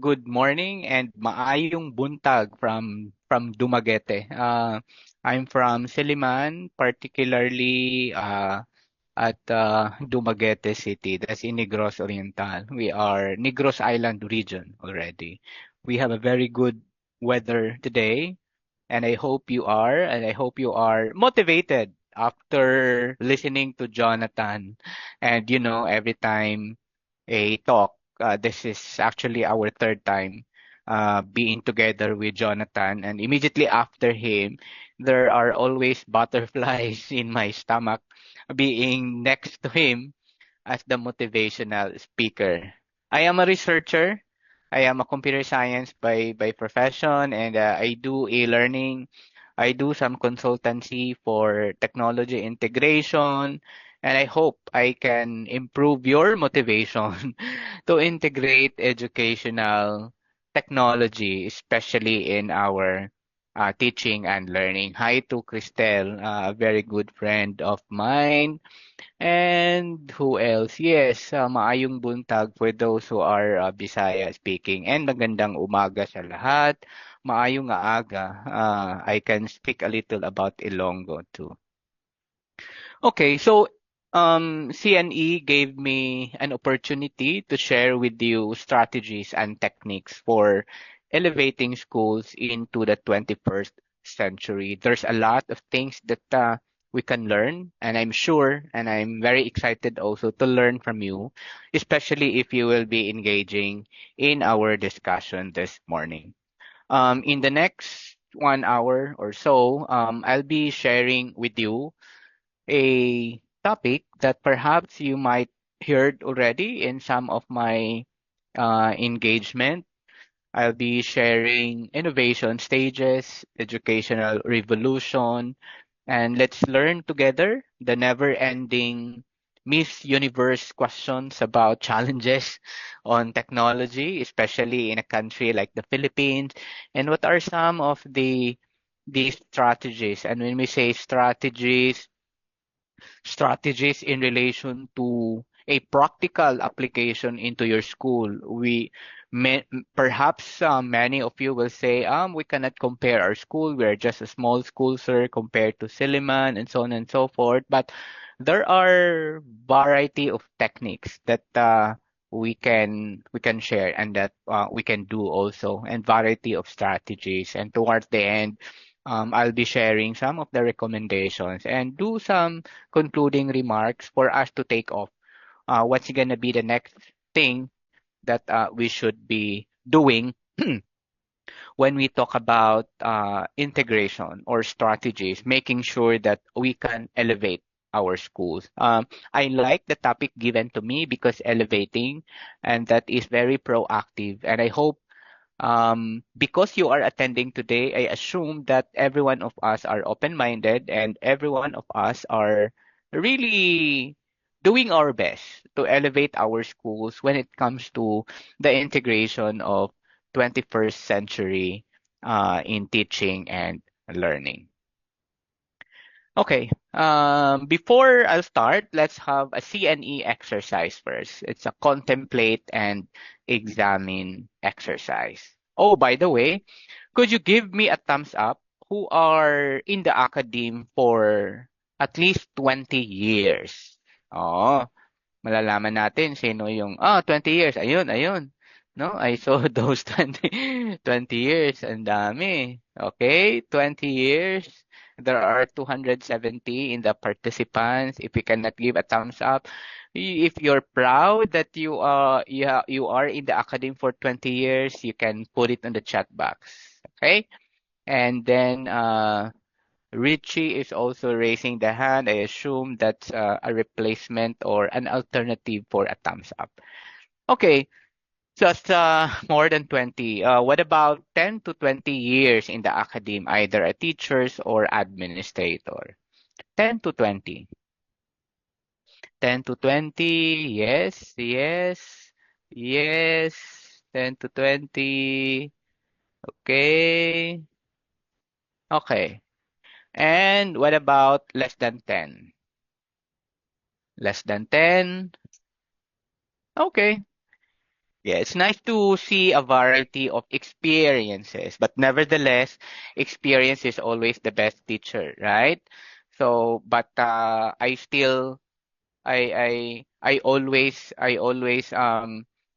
good morning and maayong buntag from Dumaguete. I'm from Siliman, particularly at Dumaguete City. That's in Negros Oriental. We are Negros Island region already. We have a very good weather today, and I hope you are motivated after listening to Jonathan. And every time a talk, this is actually our third time being together with Jonathan, and immediately after him, there are always butterflies in my stomach being next to him as the motivational speaker. I am a researcher. I am a computer science by profession, and I do e-learning. I do some consultancy for technology integration, and I hope I can improve your motivation to integrate educational technology, especially in our teaching and learning. Hi to Cristel, a very good friend of mine. And who else? Yes, maayong buntag for those who are Bisaya speaking. And magandang umaga sa lahat. Maayong aga. I can speak a little about Ilonggo too. Okay, so CNE gave me an opportunity to share with you strategies and techniques for elevating schools into the 21st century. There's a lot of things that we can learn, and I'm sure, and I'm very excited also to learn from you, especially if you will be engaging in our discussion this morning. In the next 1 hour or so, I'll be sharing with you a topic that perhaps you might heard already in some of my engagement. I'll be sharing innovation stages, educational revolution, and let's learn together the never-ending Miss Universe questions about challenges on technology, especially in a country like the Philippines, and what are some of these strategies. And when we say strategies in relation to a practical application into your school. May, Perhaps many of you will say, we cannot compare our school. We are just a small school, sir, compared to Silliman and so on and so forth. But there are variety of techniques that we can share and that we can do also, and variety of strategies. And towards the end, I'll be sharing some of the recommendations and do some concluding remarks for us to take off. What's going to be the next thing that we should be doing when we talk about integration or strategies, making sure that we can elevate our schools. I like the topic given to me because elevating, and that is very proactive. And I hope because you are attending today, I assume that every one of us are open-minded and every one of us are really doing our best to elevate our schools when it comes to the integration of 21st century in teaching and learning. Okay, before I'll start, let's have a CNE exercise first. It's a contemplate and examine exercise. Oh, by the way, could you give me a thumbs up who are in the academe for at least 20 years? Oh, malalaman natin sino yung 20 years. Ayun, ayun. No, I saw those 20 years. Ang dami. Okay, 20 years. There are 270 in the participants. If you cannot give a thumbs up, if you're proud that you are in the academy for 20 years, you can put it in the chat box. Okay? And then Richie is also raising the hand. I assume that's a replacement or an alternative for a thumbs up. Okay, just more than 20. What about 10 to 20 years in the academe, either a teachers or administrator? 10 to 20. 10 to 20. Yes, yes, yes. 10 to 20. Okay. Okay. And what about less than 10? Less than 10. Okay. Yeah, it's nice to see a variety of experiences, but nevertheless, experience is always the best teacher, right? So, but I always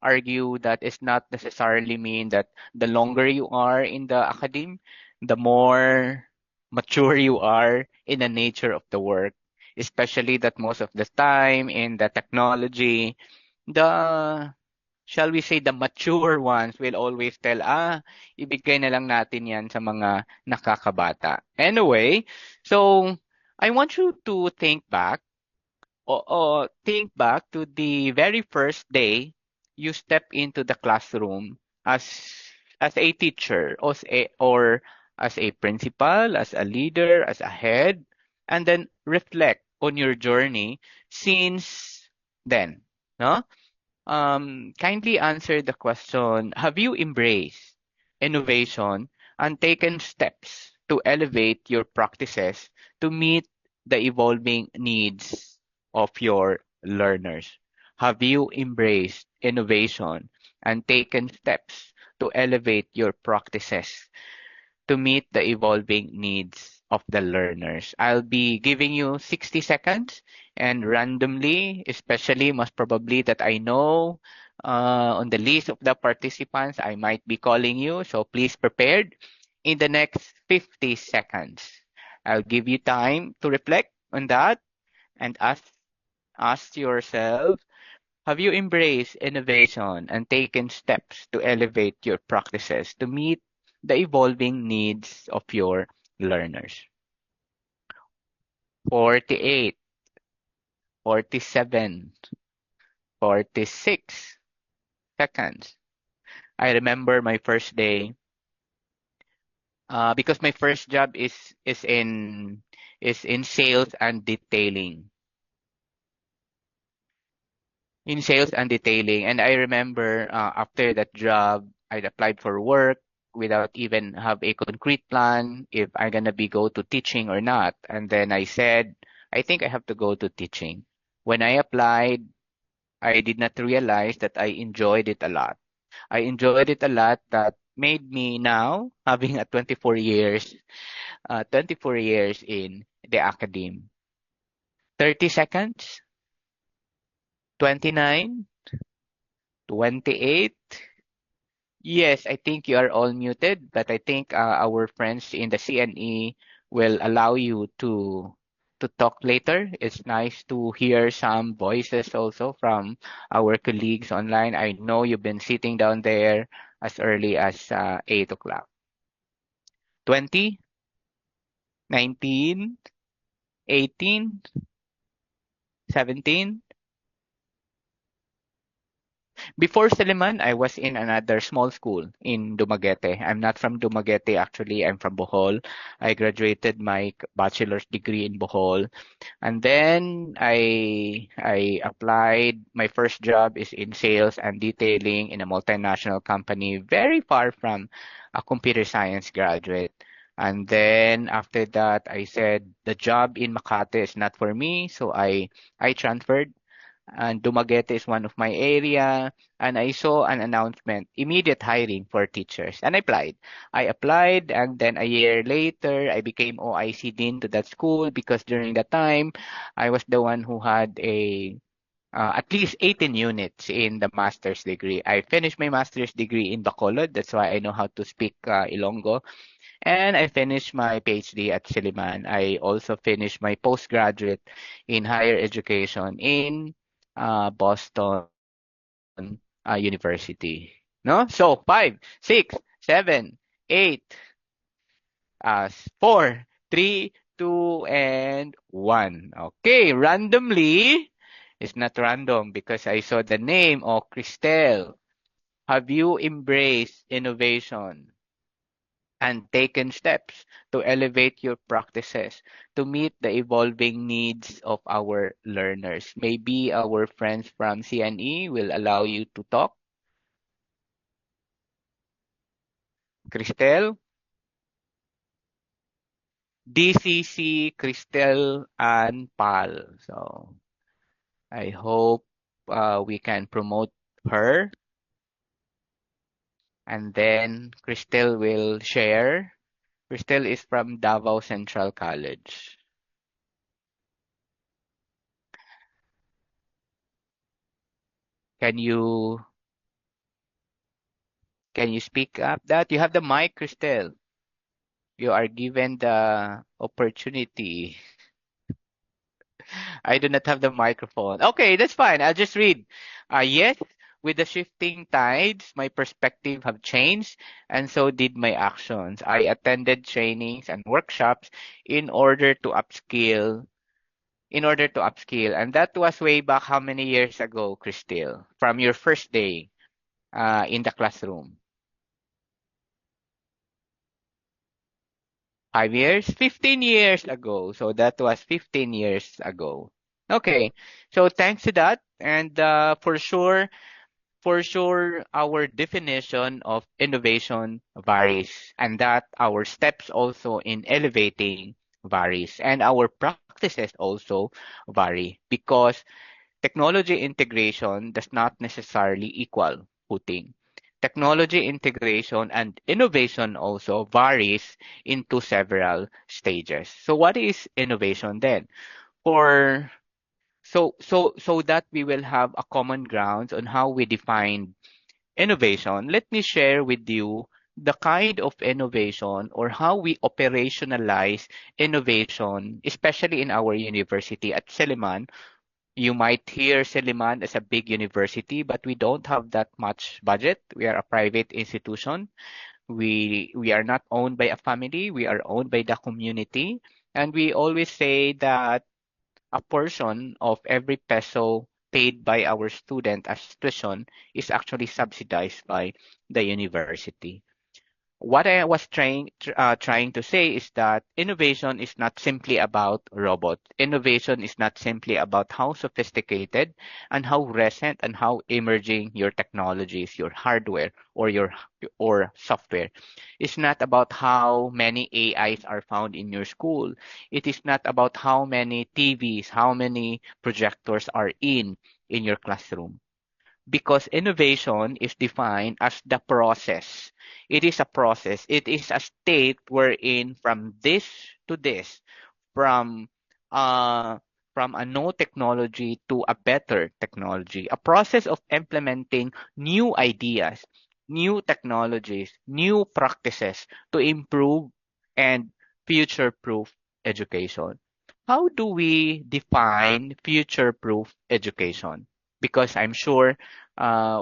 argue that it's not necessarily mean that the longer you are in the academe, the more mature you are in the nature of the work. Especially that most of the time in the technology, the shall we say the mature ones will always tell, ibigay na lang natin yan sa mga nakakabata. Anyway, so I want you to think back to the very first day you step into the classroom as as a teacher or as a principal, as a leader, as a head, and then reflect on your journey since then. No? Kindly answer the question, have you embraced innovation and taken steps to elevate your practices to meet the evolving needs of your learners? Have you embraced innovation and taken steps to elevate your practices to meet the evolving needs of the learners? I'll be giving you 60 seconds and randomly, especially most probably that I know on the list of the participants, I might be calling you. So please prepared in the next 50 seconds. I'll give you time to reflect on that and ask yourself, have you embraced innovation and taken steps to elevate your practices to meet the evolving needs of your learners? 48, 47, 46 seconds. I remember my first day because my first job is in sales and detailing. In sales and detailing. And I remember after that job, I applied for work without even have a concrete plan if I'm gonna be go to teaching or not. And then I said, I think I have to go to teaching. When I applied, I did not realize that I enjoyed it a lot. I enjoyed it a lot that made me now having a 24 years in the academe. 30 seconds, 29, 28. Yes, I think you are all muted, but I think our friends in the CNE will allow you to talk later. It's nice to hear some voices also from our colleagues online. I know you've been sitting down there as early as 8 o'clock. 20, 19, 18, 17. Before Seliman, I was in another small school in Dumaguete. I'm not from Dumaguete actually. I'm from Bohol. I graduated my bachelor's degree in Bohol. And then I applied. My first job is in sales and detailing in a multinational company, very far from a computer science graduate. And then after that, I said the job in Makati is not for me, so I transferred and Dumaguete is one of my area. And I saw an announcement, immediate hiring for teachers, and I applied. And then a year later, I became OIC dean to that school because during that time, I was the one who had a at least 18 units in the master's degree. I finished my master's degree in Bacolod. That's why I know how to speak Ilonggo. And I finished my PhD at Silliman. I also finished my postgraduate in higher education in Boston University. No? So, 5, 6, 7, 8, 4, 3, 2, and 1. Okay, randomly. It's not random because I saw the name of Christelle. Have you embraced innovation and taken steps to elevate your practices to meet the evolving needs of our learners? Maybe our friends from CNE will allow you to talk. Cristel, DCC, Cristel, and Pal. So I hope we can promote her. And then Cristel will share. Cristel is from Davao Central College. Can you can you speak up that? You have the mic, Cristel. You are given the opportunity. I do not have the microphone. Okay, that's fine. I'll just read. Yes, with the shifting tides, my perspective have changed, and so did my actions. I attended trainings and workshops in order to upskill, and that was way back how many years ago, Christelle? From your first day in the classroom? 5 years? 15 years ago. So that was 15 years ago. Okay. So thanks to that, and for sure, our definition of innovation varies, and that our steps also in elevating varies, and our practices also vary because technology integration does not necessarily equal putting. Technology integration and innovation also varies into several stages. So what is innovation then? For so that we will have a common ground on how we define innovation, let me share with you the kind of innovation or how we operationalize innovation, especially in our university at Silliman. You might hear Silliman as a big university, but we don't have that much budget. We are a private institution. We are not owned by a family. We are owned by the community. And we always say that a portion of every peso paid by our student as tuition is actually subsidized by the university. What I was trying to say is that innovation is not simply about robots. Innovation is not simply about how sophisticated and how recent and how emerging your technologies, your hardware or software. It's not about how many AIs are found in your school. It is not about how many TVs, how many projectors are in your classroom, because innovation is defined as the process. It is a process. It is a state wherein from this to this, from uh, from a no technology to a better technology, a process of implementing new ideas, new technologies, new practices to improve and future-proof education. How do we define future-proof education? Because I'm sure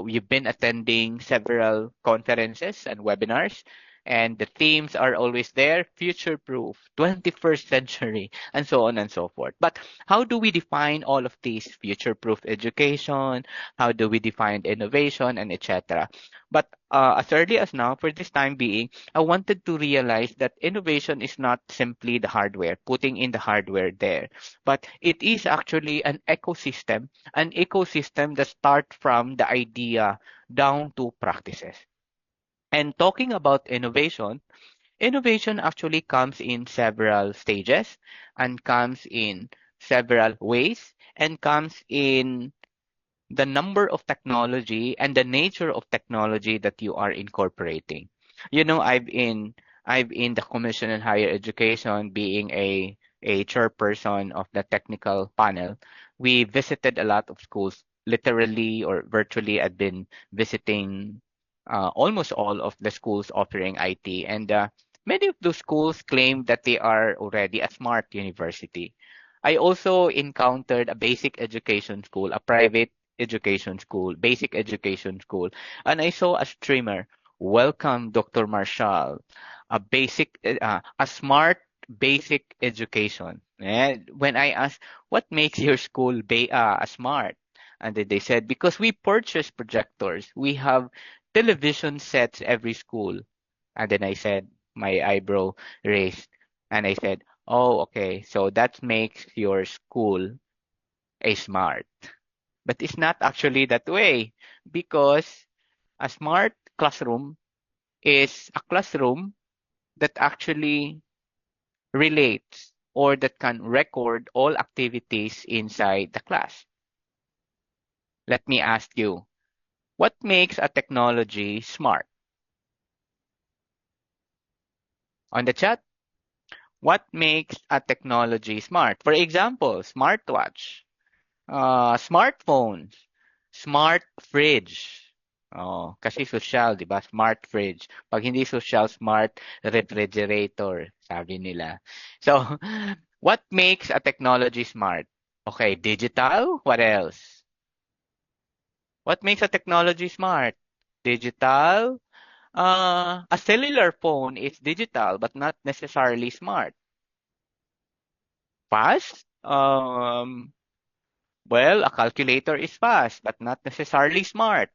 you've been attending several conferences and webinars, and the themes are always there: future proof, 21st century, and so on and so forth. But how do we define all of these: future proof education? How do we define innovation, and etc.? But as early as now, for this time being, I wanted to realize that innovation is not simply the hardware, putting in the hardware there, but it is actually an ecosystem that starts from the idea down to practices. And talking about innovation, innovation actually comes in several stages and comes in several ways and comes in the number of technology and the nature of technology that you are incorporating. You know, I've in the Commission on Higher Education, being a chairperson of the technical panel. We visited a lot of schools, literally or virtually. I've been visiting almost all of the schools offering IT, and many of those schools claim that they are already a smart university. I also encountered a basic education school, a private education school, basic education school, and I saw a streamer. Welcome, Dr. Marshall. A smart basic education. And when I asked, what makes your school smart? And then they said, because we purchase projectors. We have television sets every school. And then I said, my eyebrow raised, and I said, oh, okay, so that makes your school a smart. But it's not actually that way, because a smart classroom is a classroom that actually relates or that can record all activities inside the class. Let me ask you, what makes a technology smart? On the chat, what makes a technology smart? For example, smartwatch, smartphones, smart fridge. Oh, kasi social, di ba? Smart fridge. Pag hindi social, smart refrigerator, sabi nila. So, what makes a technology smart? Okay, digital. What else? What makes a technology smart? Digital. A cellular phone is digital but not necessarily smart. Fast? Well, a calculator is fast but not necessarily smart.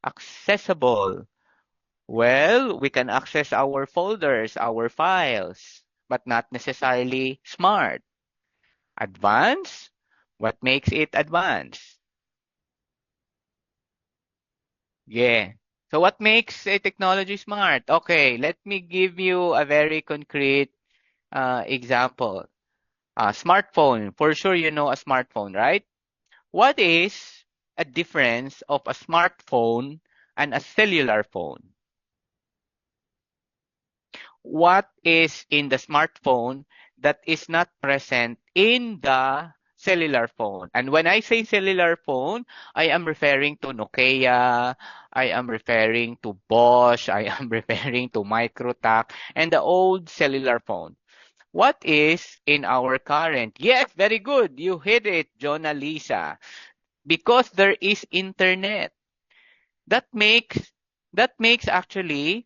Accessible. Well, we can access our folders, our files, but not necessarily smart. Advanced? What makes it advanced? Yeah. So what makes a technology smart? Okay, let me give you a very concrete example. A smartphone. For sure you know a smartphone, right? What is a difference of a smartphone and a cellular phone? What is in the smartphone that is not present in the cellular phone? And when I say cellular phone, I am referring to Nokia, I am referring to Bosch, I am referring to Microtac, and the old cellular phone. What is in our current? Yes, very good. You hit it, Jonah Lisa. Because there is internet. That makes that makes actually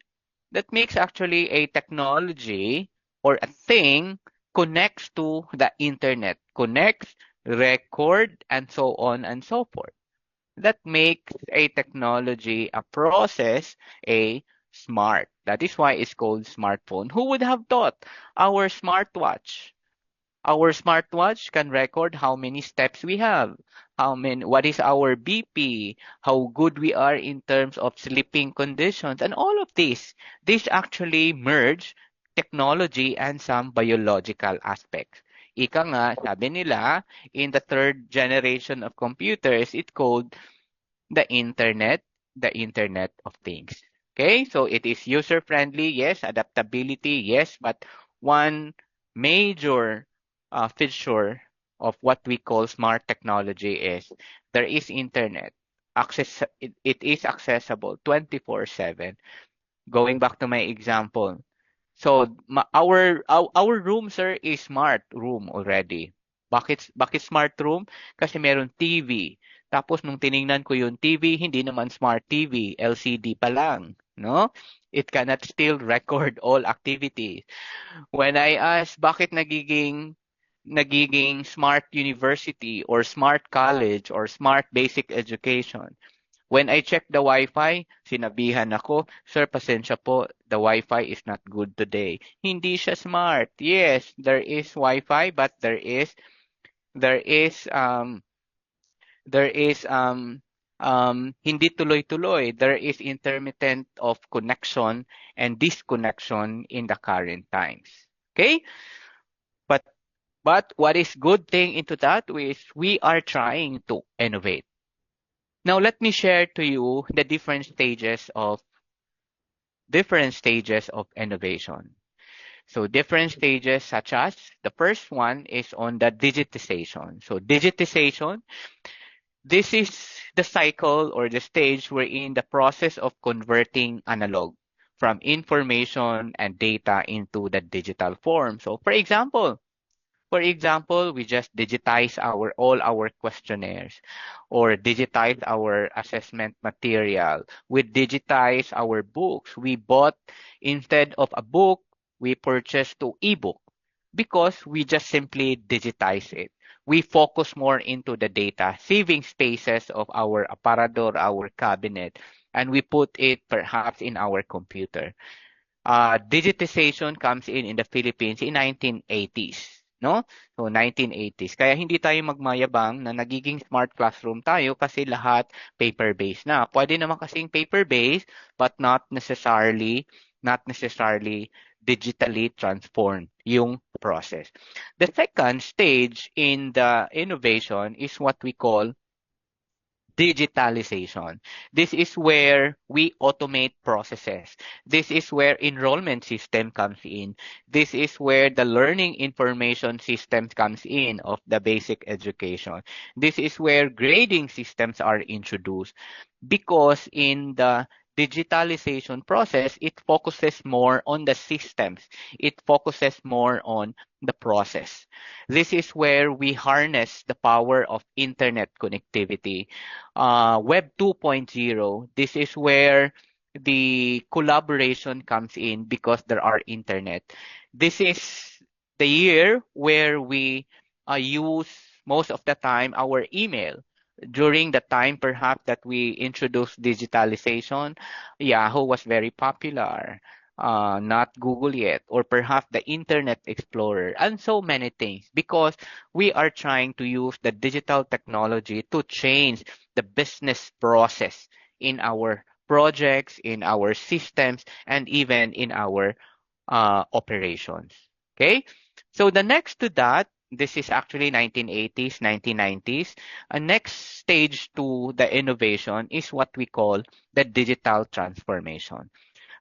that makes actually a technology or a thing connects to the internet, connects, record, and so on and so forth. That makes a technology, a process, a smart. That is why it's called smartphone. Who would have thought our smartwatch? Our smartwatch can record how many steps we have, what is our BP, how good we are in terms of sleeping conditions, and all of this. This actually merge technology and some biological aspects. Ika nga, sabi nila, in the third generation of computers, it's called the Internet of Things. Okay, so it is user friendly, yes, adaptability, yes, but one major feature of what we call smart technology is there is internet. It is accessible 24/7. Going back to my example, so our room sir is smart room already. Bakit smart room? Kasi meron TV. Tapos nung tiningnan ko yung TV, hindi naman smart TV, LCD pa lang, no? It cannot still record all activities. When I ask bakit nagiging smart university or smart college or smart basic education, when I check the Wi-Fi, sinabihan ako, Sir, pasensya po, the Wi-Fi is not good today. Hindi siya smart. Yes, there is Wi-Fi, but there is hindi tuloy-tuloy. There is intermittent of connection and disconnection in the current times. Okay? But what is good thing into that is we are trying to innovate. Now let me share to you the different stages of innovation. So different stages such as the first one is on the digitization. So digitization, this is the cycle or the stage wherein the process of converting analog from information and data into the digital form. So for example, we just digitize all our questionnaires or digitize our assessment material. We digitize our books. We bought instead of a book, we purchased to ebook because we just simply digitize it. We focus more into the data, saving spaces of our aparador, our cabinet, and we put it perhaps in our computer. Digitization comes in the Philippines in 1980s, no? So 1980s. Kaya hindi tayo magmayabang na nagiging smart classroom tayo kasi lahat paper-based na. Pwede naman kasing paper-based but not necessarily digitally transformed yung process. The second stage in the innovation is what we call Digitalization. This is where we automate processes. This is where enrollment system comes in. This is where the learning information system comes in of the basic education. This is where grading systems are introduced because in the digitalization process, it focuses more on the systems. It focuses more on the process. This is where we harness the power of internet connectivity. Web 2.0, this is where the collaboration comes in because there are internet. This is the year where we use most of the time our email. During the time perhaps that we introduced digitalization, Yahoo was very popular, not Google yet, or perhaps the Internet Explorer, and so many things, because we are trying to use the digital technology to change the business process in our projects, in our systems, and even in our operations. Okay, so the next to that, this is actually 1980s, 1990s. A next stage to the innovation is what we call the digital transformation.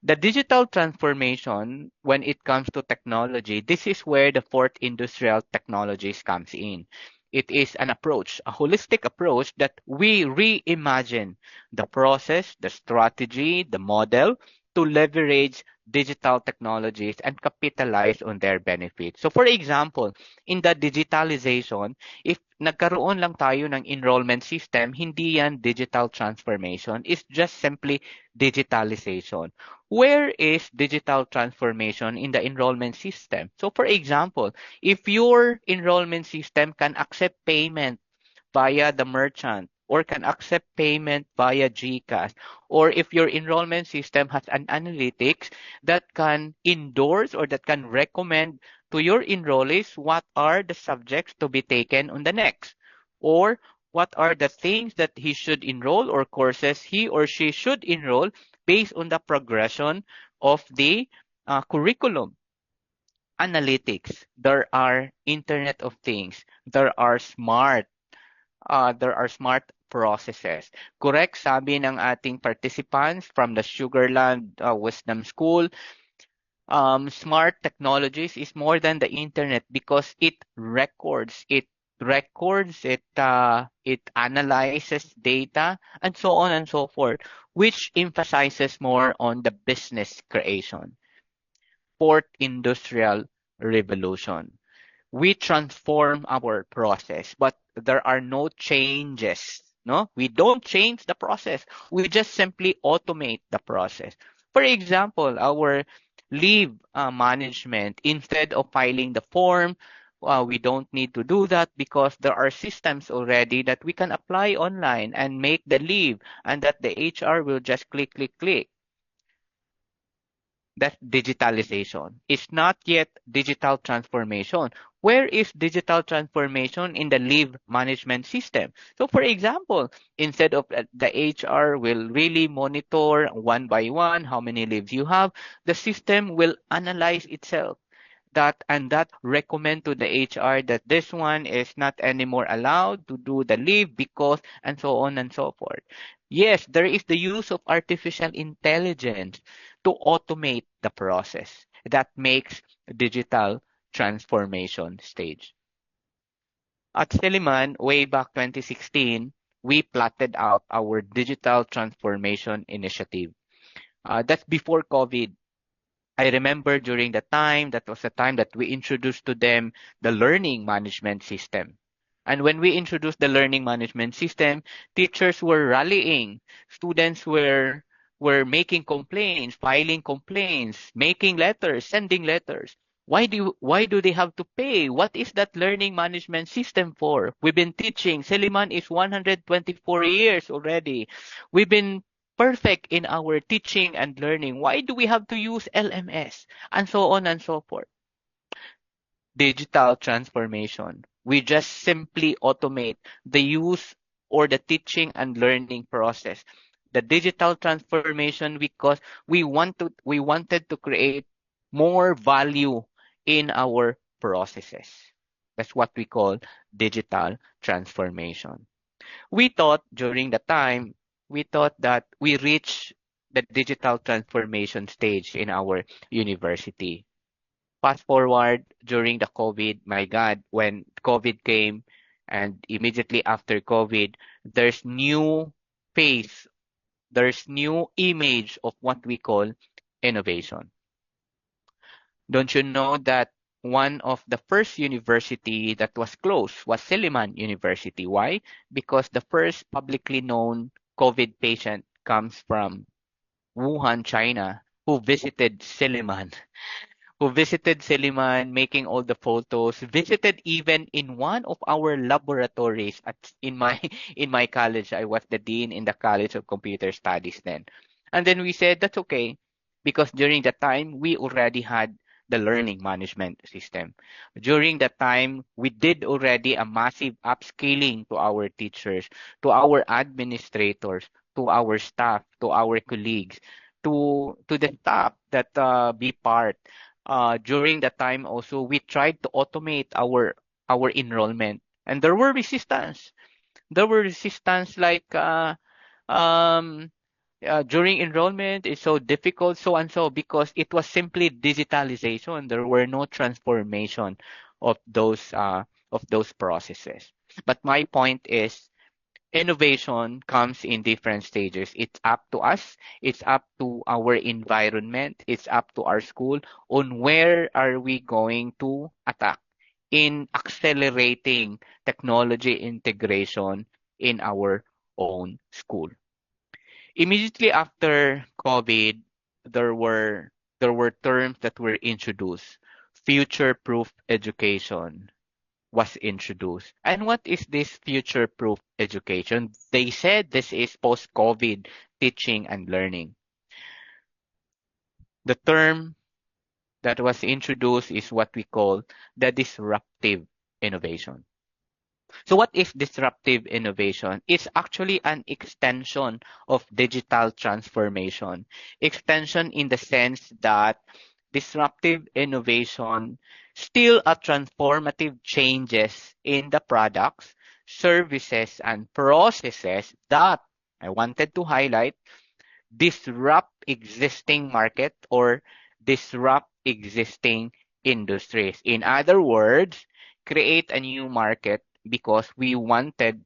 The digital transformation, when it comes to technology, this is where the fourth industrial technologies comes in. It is an approach, a holistic approach that we reimagine the process, the strategy, the model to leverage digital technologies and capitalize on their benefits. So for example, in the digitalization, if nagkaroon lang tayo ng enrollment system, hindi yan digital transformation. It's just simply digitalization. Where is digital transformation in the enrollment system? So for example, if your enrollment system can accept payment via the merchant or can accept payment via GCash, or if your enrollment system has an analytics that can endorse or that can recommend to your enrollees what are the subjects to be taken on the next, or what are the things that he should enroll or courses he or she should enroll based on the progression of the curriculum. Analytics, there are Internet of Things, there are smart processes. Correct, sabi ng ating participants from the Sugarland Wisdom School, smart technologies is more than the internet because it analyzes data, and so on and so forth, which emphasizes more on the business creation. Fourth industrial revolution, we transform our process, but there are no changes. No, we don't change the process. We just simply automate the process. For example, our leave management, instead of filing the form, we don't need to do that because there are systems already that we can apply online and make the leave, and that the HR will just click, click, click. That's digitalization. It's not yet digital transformation. Where is digital transformation in the leave management system? So for example, instead of the HR will really monitor one by one how many leaves you have, the system will analyze itself that recommend to the HR that this one is not anymore allowed to do the leave because, and so on and so forth. Yes, there is the use of artificial intelligence to automate the process that makes digital transformation stage. At Silliman, way back 2016, we plotted out our digital transformation initiative. That's before COVID. I remember during the time, that was the time that we introduced to them the learning management system. And when we introduced the learning management system, teachers were rallying, students were making complaints, filing complaints, making letters, sending letters. Why do they have to pay? What is that learning management system for? We've been teaching. Seliman is 124 years already. We've been perfect in our teaching and learning. Why do we have to use LMS? And so on and so forth. Digital transformation. We just simply automate the use or the teaching and learning process. The digital transformation because we wanted to create more value in our processes. That's what we call digital transformation. We thought during the time, we thought that we reached the digital transformation stage in our university. Fast forward during the COVID, my God, when COVID came and immediately after COVID, there's new phase, there's new image of what we call innovation. Don't you know that one of the first university that was closed was Silliman University? Why? Because the first publicly known COVID patient comes from Wuhan, China, who visited Seliman, making all the photos, visited even in one of our laboratories in my in my college. I was the dean in the College of Computer Studies then. And then we said that's okay because during that time we already had the learning management system. During that time, we did already a massive upscaling to our teachers, to our administrators, to our staff, to our colleagues, to the staff that be part during that time also we tried to automate our enrollment and there were resistance like um during enrollment is so difficult so and so because it was simply digitalization. There were no transformation of those processes. But my point is innovation comes in different stages. It's up to us, it's up to our environment, it's up to our school on where are we going to attack in accelerating technology integration in our own school. Immediately after COVID, there were there were terms that were introduced. Future-proof education was introduced. And what is this future-proof education? They said this is post-COVID teaching and learning. The term that was introduced is what we call the disruptive innovation. So what is disruptive innovation? It's actually an extension of digital transformation. Extension in the sense that disruptive innovation still a transformative changes in the products, services, and processes that I wanted to highlight disrupt existing market or disrupt existing industries. In other words, create a new market because we wanted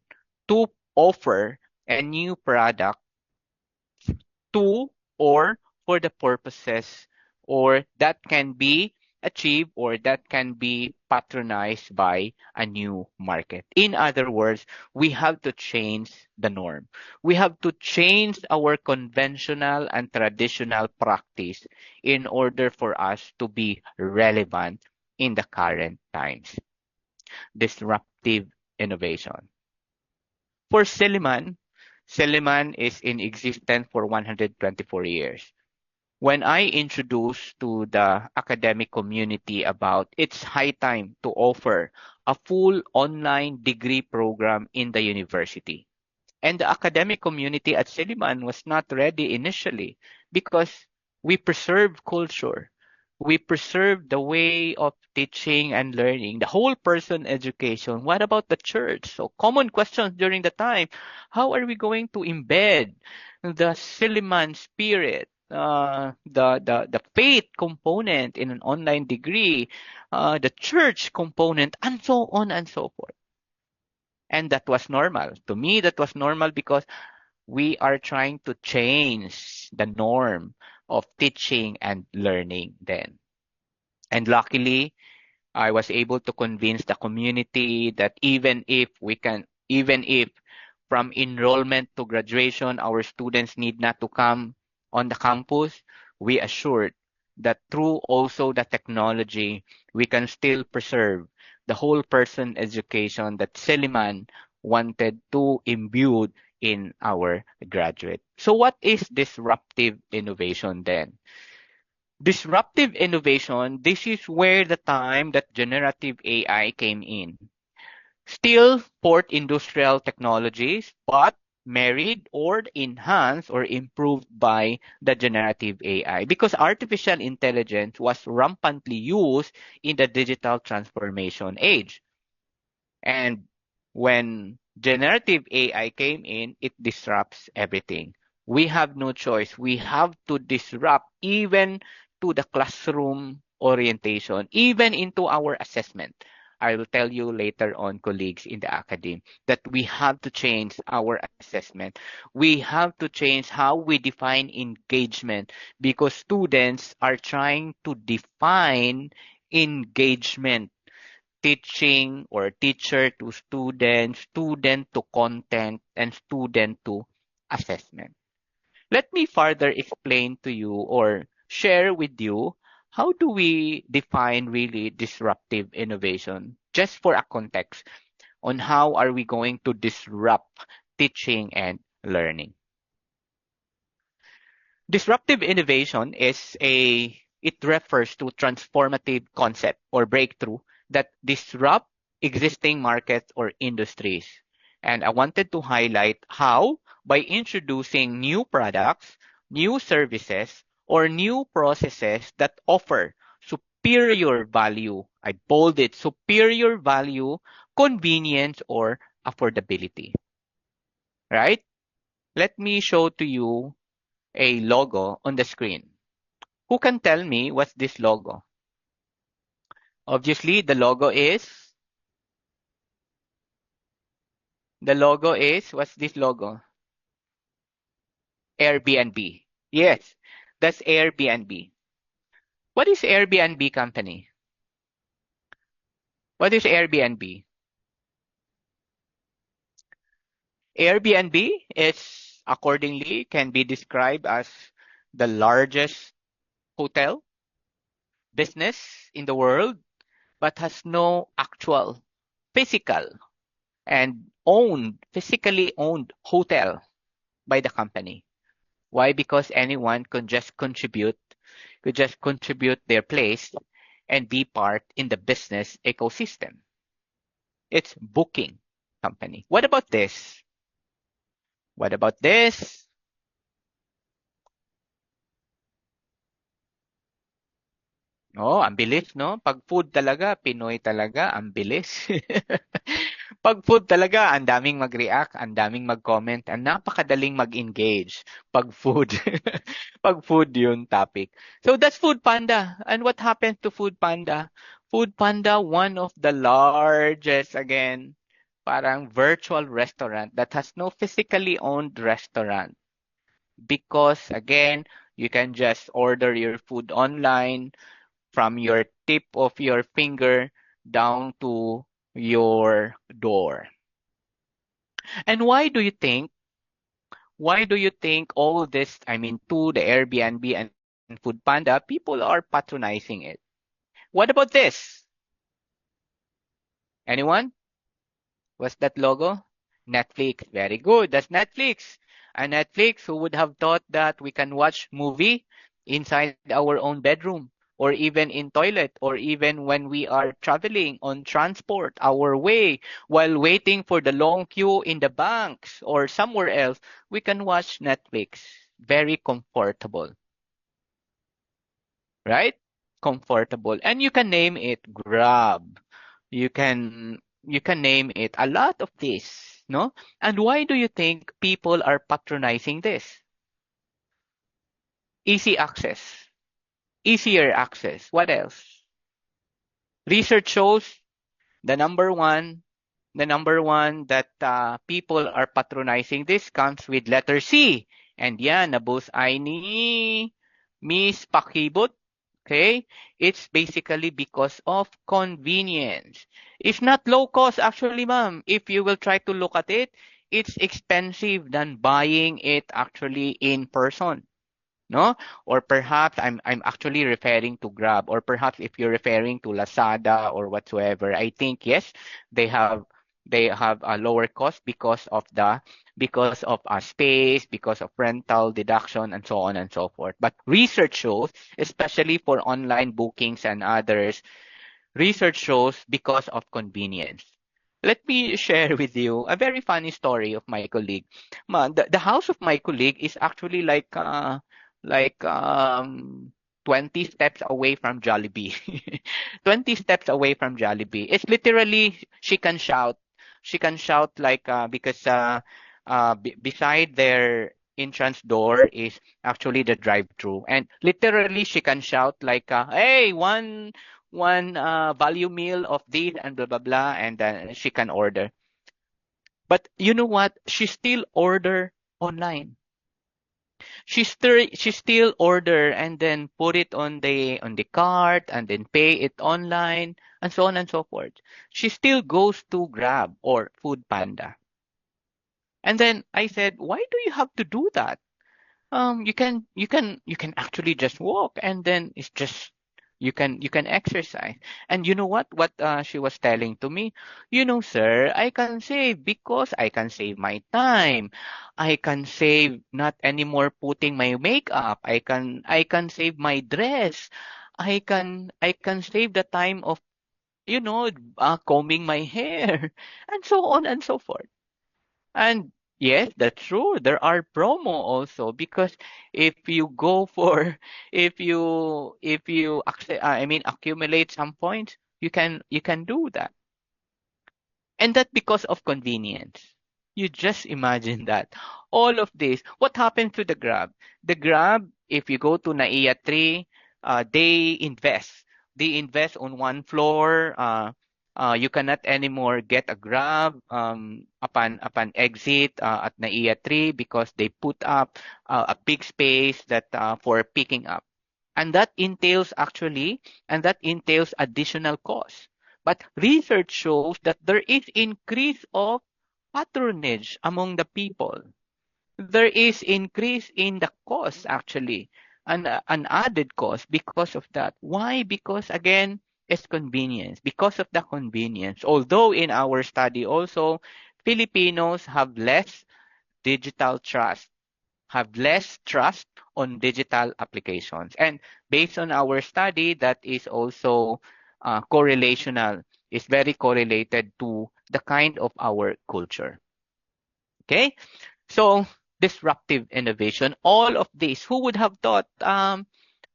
to offer a new product to or for the purposes or that can be achieved or that can be patronized by a new market. In other words, we have to change the norm. We have to change our conventional and traditional practice in order for us to be relevant in the current times. Disruptive innovation. For Silliman is in existence for 124 years. When I introduced to the academic community about it's high time to offer a full online degree program in the university. And the academic community at Silliman was not ready initially because we preserve culture. We preserve the way of teaching and learning, the whole person education. What about the church? So common questions during the time. How are we going to embed the Silliman spirit, the faith component in an online degree, the church component, and so on and so forth. And that was normal. To me, that was normal because we are trying to change the norm of teaching and learning then. And luckily, I was able to convince the community that even if from enrollment to graduation, our students need not to come on the campus, we assured that through also the technology, we can still preserve the whole person education that Seliman wanted to imbue in our graduate. So what is disruptive innovation then? Disruptive innovation, this is where the time that generative AI came in. Still fourth industrial technologies, but married or enhanced or improved by the generative AI because artificial intelligence was rampantly used in the digital transformation age. And when Generative AI came in, it disrupts everything. We have no choice. We have to disrupt even to the classroom orientation, even into our assessment. I will tell you later on, colleagues in the academy, that we have to change our assessment. We have to change how we define engagement because students are trying to define engagement, teaching or teacher to student, student to content, and student to assessment. Let me further explain to you or share with you how do we define really disruptive innovation, just for a context on how are we going to disrupt teaching and learning. Disruptive innovation it refers to transformative concept or breakthrough that disrupt existing markets or industries. And I wanted to highlight how by introducing new products, new services, or new processes that offer superior value. I bold it, superior value, convenience, or affordability. Right? Let me show to you a logo on the screen. Who can tell me what's this logo? Obviously, what's this logo? Airbnb. Yes, that's Airbnb. What is Airbnb company? What is Airbnb? Airbnb is accordingly can be described as the largest hotel business in the world, but has no actual physical and physically owned hotel by the company. Why? Because anyone could just contribute their place and be part in the business ecosystem. It's booking company. What about this? What about this? Oh, ang bilis, no? Pag food talaga, Pinoy talaga, ang bilis. Pag food talaga, ang daming mag-react, ang daming mag-comment, ang napakadaling mag-engage. Pag food. Pag food yung topic. So that's Food Panda. And what happens to Food Panda? Food Panda, one of the largest, again, parang virtual restaurant that has no physically owned restaurant. Because, again, you can just order your food online from your tip of your finger down to your door. And why do you think all this, I mean, to the Airbnb and Food Panda, people are patronizing it? What about this? Anyone? What's that logo? Netflix. Very good. That's Netflix. And Netflix, who would have thought that we can watch movie inside our own bedroom or even in toilet or even when we are traveling on transport our way while waiting for the long queue in the banks or somewhere else, we can watch Netflix. Very comfortable, right? Comfortable. And you can name it Grab. You can name it a lot of this, no? And why do you think people are patronizing this? Easy access, easier access. What else? Research shows the number one, the number one that people are patronizing this comes with letter C. And yan, nabullseye ni Miss Pakibot. Okay? It's basically because of convenience. It's not low cost actually, ma'am. If you will try to look at it, it's expensive than buying it actually in person. No? Or perhaps I'm actually referring to Grab, or perhaps if you're referring to Lazada or whatsoever, I think yes, they have a lower cost because of space, because of rental deduction, and so on and so forth. But research shows, especially for online bookings and others, research shows because of convenience. Let me share with you a very funny story of my colleague. The house of my colleague is actually like 20 steps away from Jollibee. 20 steps away from Jollibee. It's literally she can shout. She can shout like because beside their entrance door is actually the drive-through, and literally she can shout like, "Hey, one value meal of this and blah blah blah," and then she can order. But you know what? She still order online. She still order and then put it on the cart and then pay it online and so on and so forth. She still goes to Grab or Food Panda. And then I said, why do you have to do that? You can actually just walk, and then it's just you can exercise. And you know what she was telling to me, sir, I can save because I can save my time. I can save not anymore putting my makeup. I can save my dress. I can save the time of combing my hair and so on and so forth. And yes, that's true. There are promo also because if you go for if you accumulate some points, you can do that. And that because of convenience. You just imagine that. All of this. What happened to the Grab? The Grab, if you go to NAIA 3, they invest. They invest on one floor. You cannot anymore get a Grab upon exit at NAIA 3 because they put up a big space that for picking up. And that entails additional cost. But research shows that there is increase of patronage among the people. There is increase in the cost actually, an added cost because of that. Why? Because again, it's convenience. Because of the convenience. Although in our study also, Filipinos have less trust on digital applications. And based on our study, that is also correlational, is very correlated to the kind of our culture. Okay? So, disruptive innovation, all of this, who would have thought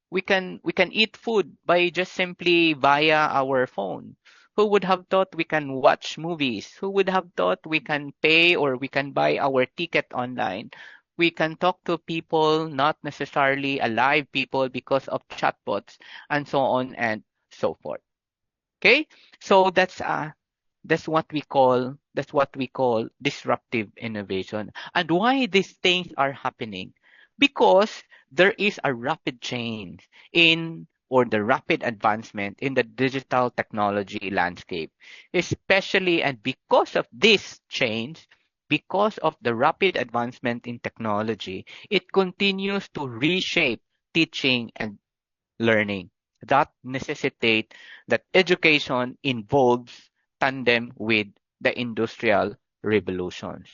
we can eat food by just simply via our phone? Who would have thought we can watch movies? Who would have thought we can pay or we can buy our ticket online? We can talk to people, not necessarily alive people, because of chatbots and so on and so forth. Okay? So that's what we call disruptive innovation. And why these things are happening? Because there is a rapid change in or the rapid advancement in the digital technology landscape. Especially and because of this change, because of the rapid advancement in technology, it continues to reshape teaching and learning that necessitate that education involves tandem with the industrial revolutions.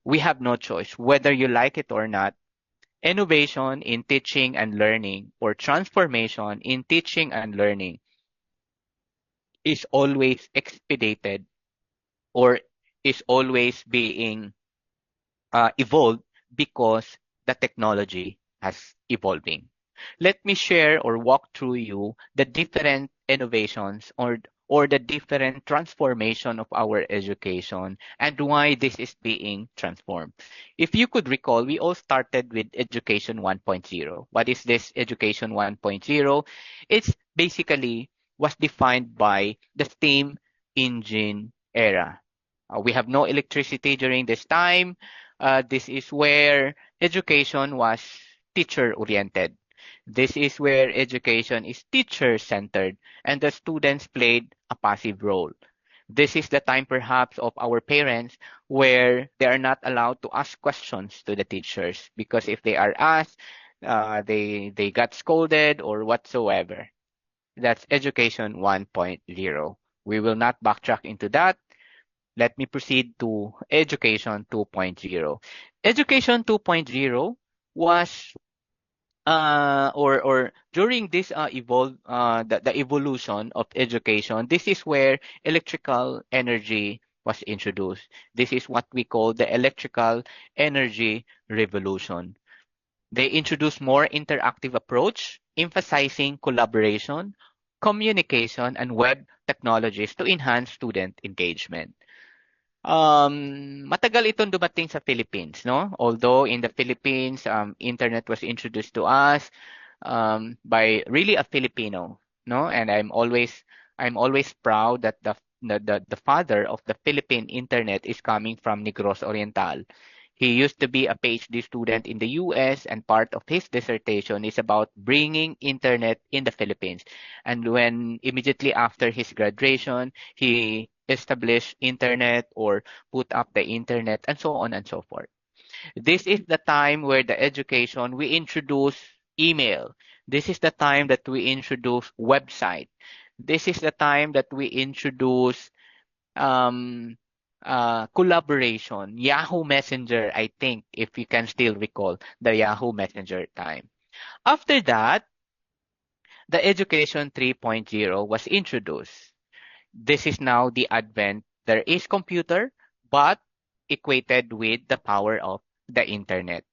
We have no choice, whether you like it or not. Innovation in teaching and learning or transformation in teaching and learning is always expedited or is always being evolved because the technology has evolving. Let me share or walk through you the different innovations or the different transformation of our education and why this is being transformed. If you could recall, we all started with Education 1.0. What is this Education 1.0? It's basically was defined by the steam engine era. We have no electricity during this time. This is where education was teacher oriented. This is where education is teacher centered and the students played a passive role. This is the time perhaps of our parents where they are not allowed to ask questions to the teachers because if they are asked, they got scolded or whatsoever. That's education 1.0. We will not backtrack into that. Let me proceed to Education 2.0. Education 2.0 was or during this the evolution of education, this is where electrical energy was introduced. This is what we call the electrical energy revolution. They introduced more interactive approach, emphasizing collaboration, communication, and web technologies to enhance student engagement. Matagal itong dumating sa Philippines, no? Although in the Philippines, internet was introduced to us by really a Filipino, no? And I'm always proud that the father of the Philippine internet is coming from Negros Oriental. He used to be a PhD student in the US, and part of his dissertation is about bringing internet in the Philippines. And when immediately after his graduation, he established internet or put up the internet and so on and so forth. This is the time where the education we introduce email. This is the time that we introduce website. This is the time that we introduce um, collaboration. Yahoo Messenger, I think, if you can still recall the Yahoo Messenger time. After that, the Education 3.0 was introduced. This is now the advent. There is computer, but equated with the power of the internet.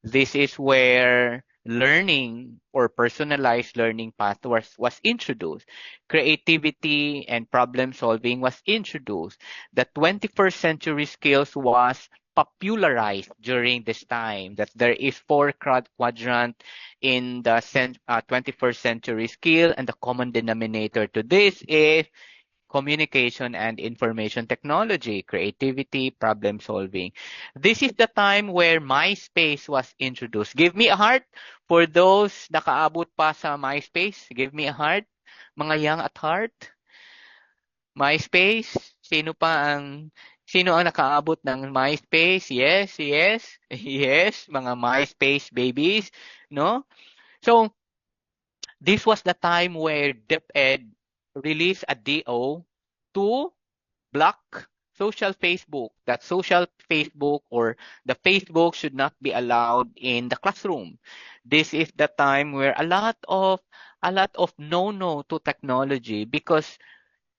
This is where learning or personalized learning path was introduced. Creativity and problem solving was introduced. The 21st century skills was popularized during this time, that there is four quadrant in the 21st century skill, and the common denominator to this is communication and information technology, creativity, problem solving. This is the time where MySpace was introduced. Give me a heart for those nakaabot pa sa MySpace. Give me a heart. Mga young at heart. MySpace. Sino ang nakaabot ng MySpace? Yes, yes. Yes, mga MySpace babies, no? So, this was the time where DepEd released a DO to block social Facebook. That social Facebook or the Facebook should not be allowed in the classroom. This is the time where a lot of no to technology, because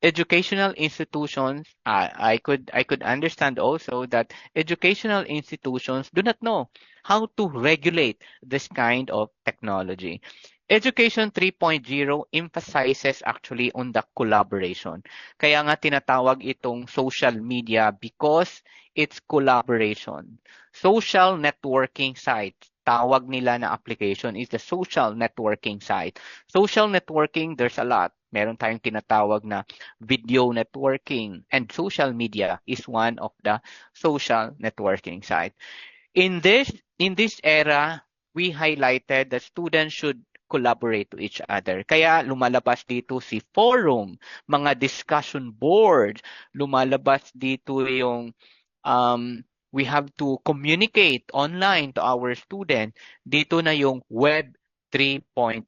educational institutions, I could understand also that educational institutions do not know how to regulate this kind of technology. Education 3.0 emphasizes actually on the collaboration. Kaya nga tinatawag itong social media because it's collaboration. Social networking sites, tawag nila na application is the social networking site. Social networking, there's a lot. Meron tayong tinatawag na video networking, and social media is one of the social networking site. In this era, we highlighted that students should collaborate to each other. Kaya lumalabas dito si forum, mga discussion board, lumalabas dito yung we have to communicate online to our student. Dito na yung Web 3.0,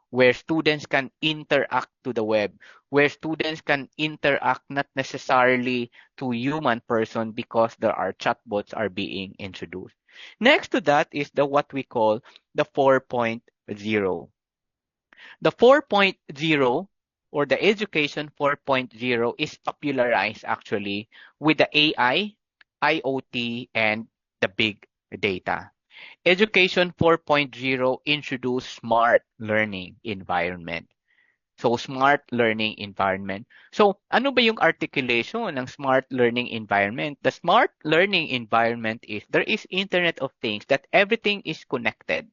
where students can interact to the web, where students can interact not necessarily to human person, because there are chatbots are being introduced. Next to that is the what we call the 4.0. The 4.0 or the education 4.0 is popularized actually with the AI, IoT, and the big data. Education 4.0 introduced smart learning environment. So, smart learning environment. So, ano ba yung articulation ng smart learning environment? The smart learning environment is there is Internet of Things, that everything is connected.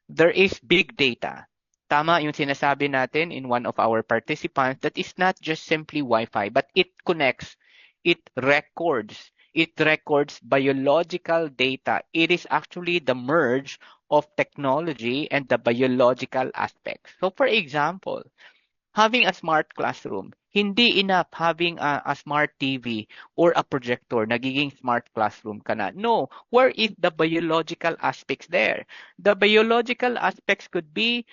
There is big data. Tama yung sinasabi natin in one of our participants, that is not just simply Wi-Fi, but it connects, it records biological data. It is actually the merge of technology and the biological aspects. So for example, having a smart classroom, hindi enough having a smart TV or a projector, nagiging smart classroom ka na. No, where is the biological aspects there? The biological aspects could be,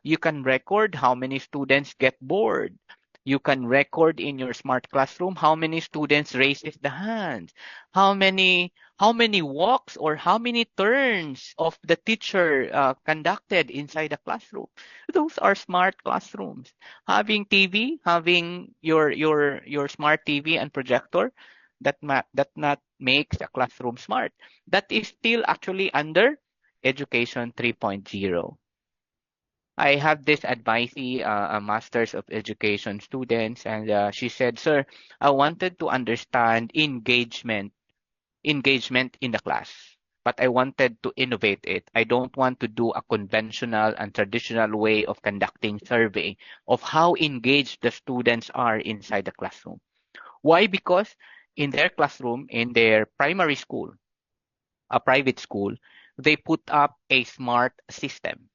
you can record how many students get bored. You can record in your smart classroom how many students raises the hands, how many walks or how many turns of the teacher conducted inside the classroom. Those are smart classrooms. Having TV, having your smart TV and projector, that not makes a classroom smart. That is still actually under Education 3.0. I have this advisee, a Master's of Education students, and she said, "Sir, I wanted to understand engagement in the class, but I wanted to innovate it. I don't want to do a conventional and traditional way of conducting survey of how engaged the students are inside the classroom." Why? Because in their classroom, in their primary school, a private school, they put up a smart system.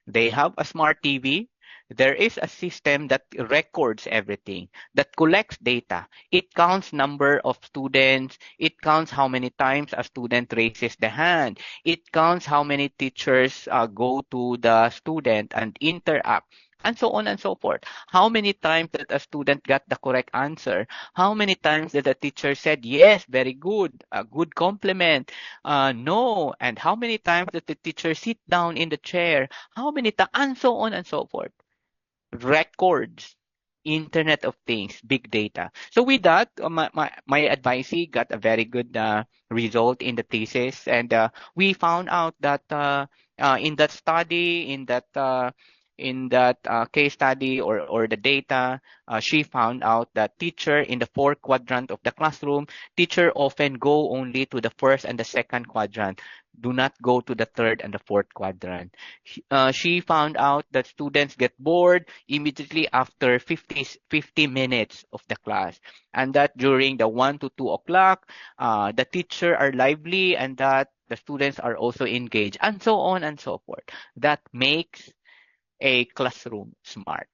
They have a smart TV. There is a system that records everything, that collects data. It counts number of students. It counts how many times a student raises the hand. It counts how many teachers go to the student and interact, and so on and so forth. How many times that a student got the correct answer? How many times that the teacher said, yes, very good, a good compliment, no, and how many times did the teacher sit down in the chair, how many times, and so on and so forth. Records, Internet of Things, big data. So with that, my advisee got a very good result in the thesis, and we found out that in that study, in that case study, or the data, she found out that teacher in the fourth quadrant of the classroom, teacher often go only to the first and the second quadrant, do not go to the third and the fourth quadrant. She found out that students get bored immediately after 50 minutes of the class, and that during the 1 to 2 o'clock, the teacher are lively, and that the students are also engaged, and so on and so forth. That makes a classroom smart.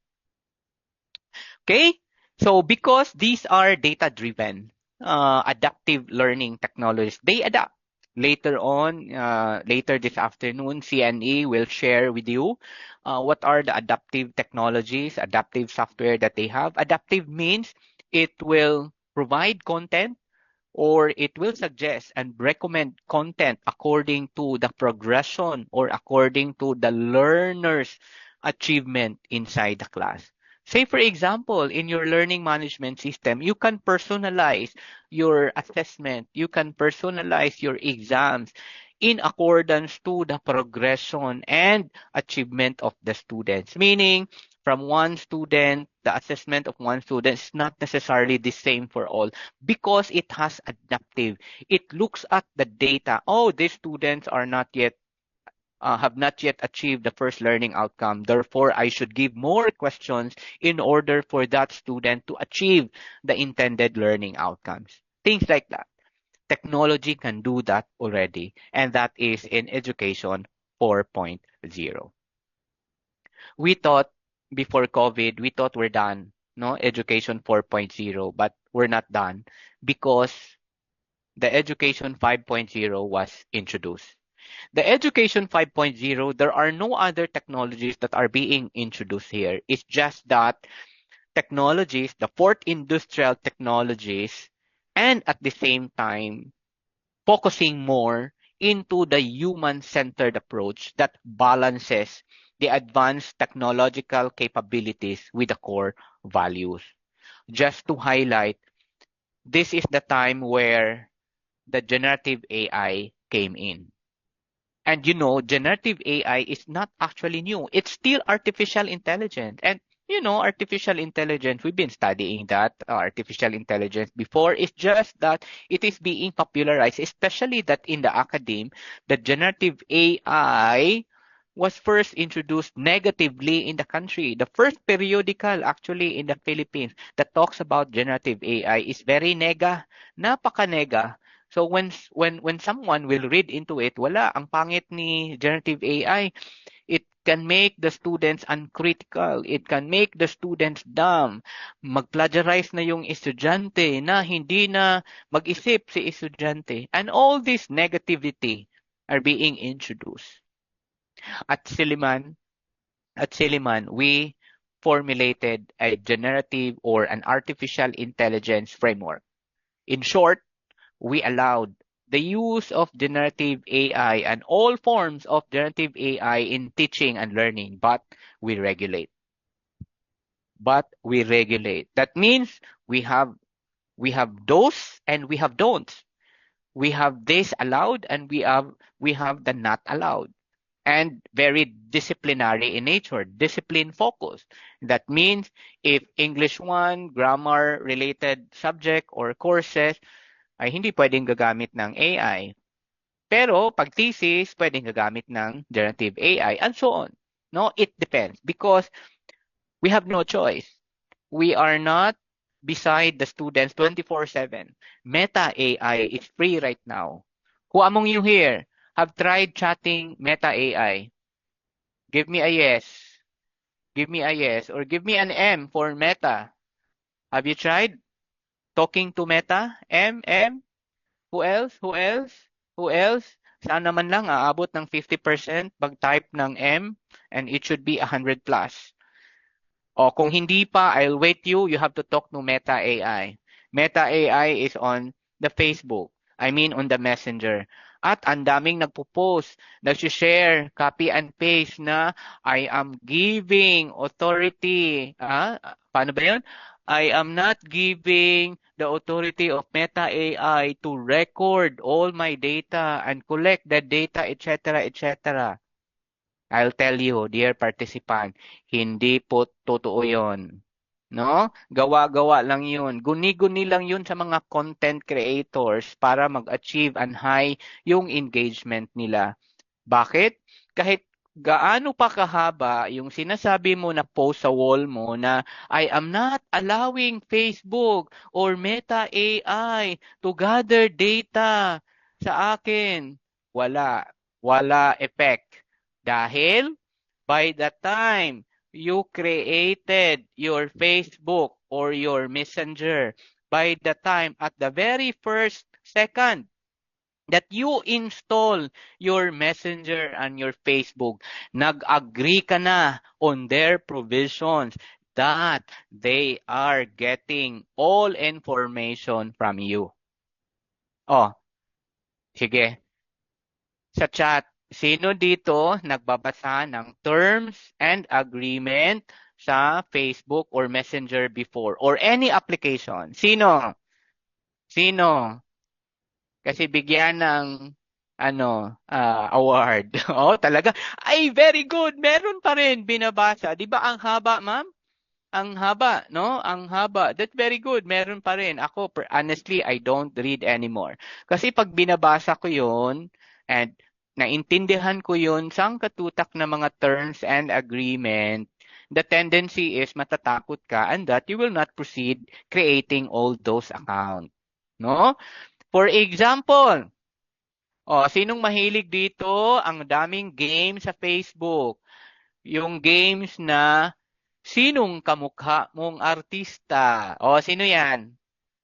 Okay, so because these are data-driven, adaptive learning technologies, they adapt. Later on, later this afternoon, CNE will share with you what are the adaptive technologies, adaptive software that they have. Adaptive means it will provide content, or it will suggest and recommend content according to the progression or according to the learner's achievement inside the class. Say, for example, in your learning management system, you can personalize your assessment, you can personalize your exams in accordance to the progression and achievement of the students. Meaning, from one student, the assessment of one student is not necessarily the same for all, because it has adaptive. It looks at the data. Oh, these students are not yet have not yet achieved the first learning outcome. Therefore, I should give more questions in order for that student to achieve the intended learning outcomes. Things like that. Technology can do that already, and that is in Education 4.0. We thought before COVID, we thought we're done, no, Education 4.0, but we're not done, because the Education 5.0 was introduced. The Education 5.0, there are no other technologies that are being introduced here. It's just that technologies, the fourth industrial technologies, and at the same time, focusing more into the human-centered approach that balances the advanced technological capabilities with the core values. Just to highlight, this is the time where the generative AI came in. And generative AI is not actually new. It's still artificial intelligence. And artificial intelligence, we've been studying that artificial intelligence before. It's just that it is being popularized, especially that in the academe, the generative AI was first introduced negatively in the country. The first periodical actually in the Philippines that talks about generative AI is very napaka-nega. So when someone will read into it, wala, ang pangit ni generative AI. It can make the students uncritical. It can make the students dumb. Mag-plagiarize na yung estudyante na hindi na mag-isip si estudyante. And all this negativity are being introduced. At Silliman, we formulated a generative or an artificial intelligence framework. In short, we allowed the use of generative AI and all forms of generative AI in teaching and learning, but we regulate. That means we have those and we have don'ts. We have this allowed and we have the not allowed. and very disciplinary in nature, discipline focused. That means if English 1, grammar-related subject or courses, ay hindi pwedeng gagamit ng AI. Pero pag thesis, pwedeng gagamit ng generative AI and so on. No, it depends because we have no choice. We are not beside the students 24/7. Meta AI is free right now. Who among you here have tried chatting Meta AI? Give me a yes. Give me a yes or give me an M for Meta. Have you tried talking to Meta? M? Who else? Who else? Who else? Sana man lang aabot ng 50% pag-type ng M and it should be 100 plus. O kung hindi pa, I'll wait you. You have to talk to Meta AI. Meta AI is on the Facebook. I mean on the Messenger. At ang daming nagpo-post, nag-share, copy and paste na I am giving authority. Paano ba yun? I am not giving the authority of Meta AI to record all my data and collect the data, etc., etc. I'll tell you, dear participant, hindi po totoo yun. No? Gawa-gawa lang yun. Guni-guni lang yun sa mga content creators para mag-achieve and high yung engagement nila. Bakit? Kahit gaano pa kahaba yung sinasabi mo na post sa wall mo na I am not allowing Facebook or Meta AI to gather data sa akin. Wala. Wala effect. Dahil by the time you created your Facebook or your Messenger, by the time at the very first second that you install your Messenger and your Facebook, nag-agree ka na on their provisions that they are getting all information from you. Oh, sige. Sa chat, sino dito nagbabasa ng terms and agreement sa Facebook or Messenger before or any application? Sino? Sino? Kasi bigyan ng award. Oh, talaga. Ay, very good. Meron pa rin binabasa. 'Di ba ang haba, ma'am? Ang haba, no? Ang haba. That's very good. Meron pa rin. Ako, honestly, I don't read anymore. Kasi pag binabasa ko yun, and naintindihan ko yun, sangkatutak na mga terms and agreement, the tendency is matatakot ka and that you will not proceed creating all those accounts. No? For example, sinong mahilig dito? Ang daming games sa Facebook. Yung games na sinong kamukha mong artista? Sino yan?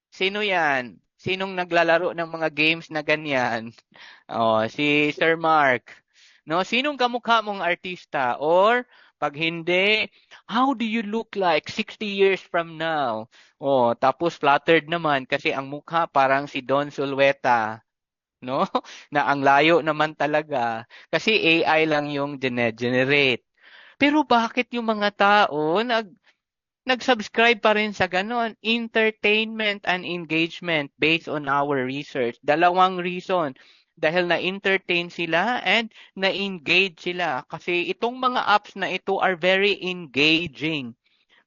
Sino yan? Sinong naglalaro ng mga games na ganyan? Si Sir Mark. No, sinong kamukha mong artista? Or pag hindi, how do you look like 60 years from now? Tapos flattered naman kasi ang mukha parang si Don Zulueta, no? Na ang layo naman talaga kasi AI lang yung generate. Pero bakit yung mga tao nag-subscribe pa rin sa ganon? Entertainment and engagement based on our research. Dalawang reason. Dahil na-entertain sila and na-engage sila. Kasi itong mga apps na ito are very engaging.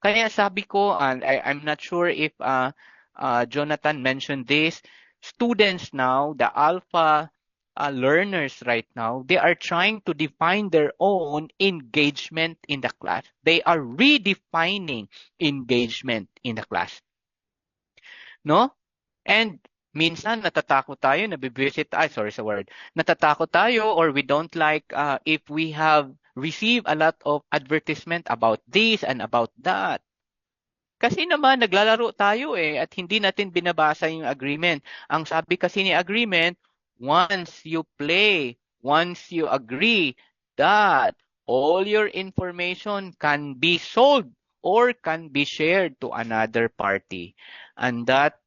Kaya sabi ko, and I'm not sure if Jonathan mentioned this, students now, the alpha learners right now, they are trying to define their own engagement in the class. They are redefining engagement in the class. No? And minsan natatakot tayo, natatakot tayo or we don't like if we have received a lot of advertisement about this and about that. Kasi naman naglalaro tayo at hindi natin binabasa yung agreement. Ang sabi kasi ni agreement, once you play, once you agree that all your information can be sold or can be shared to another party. And that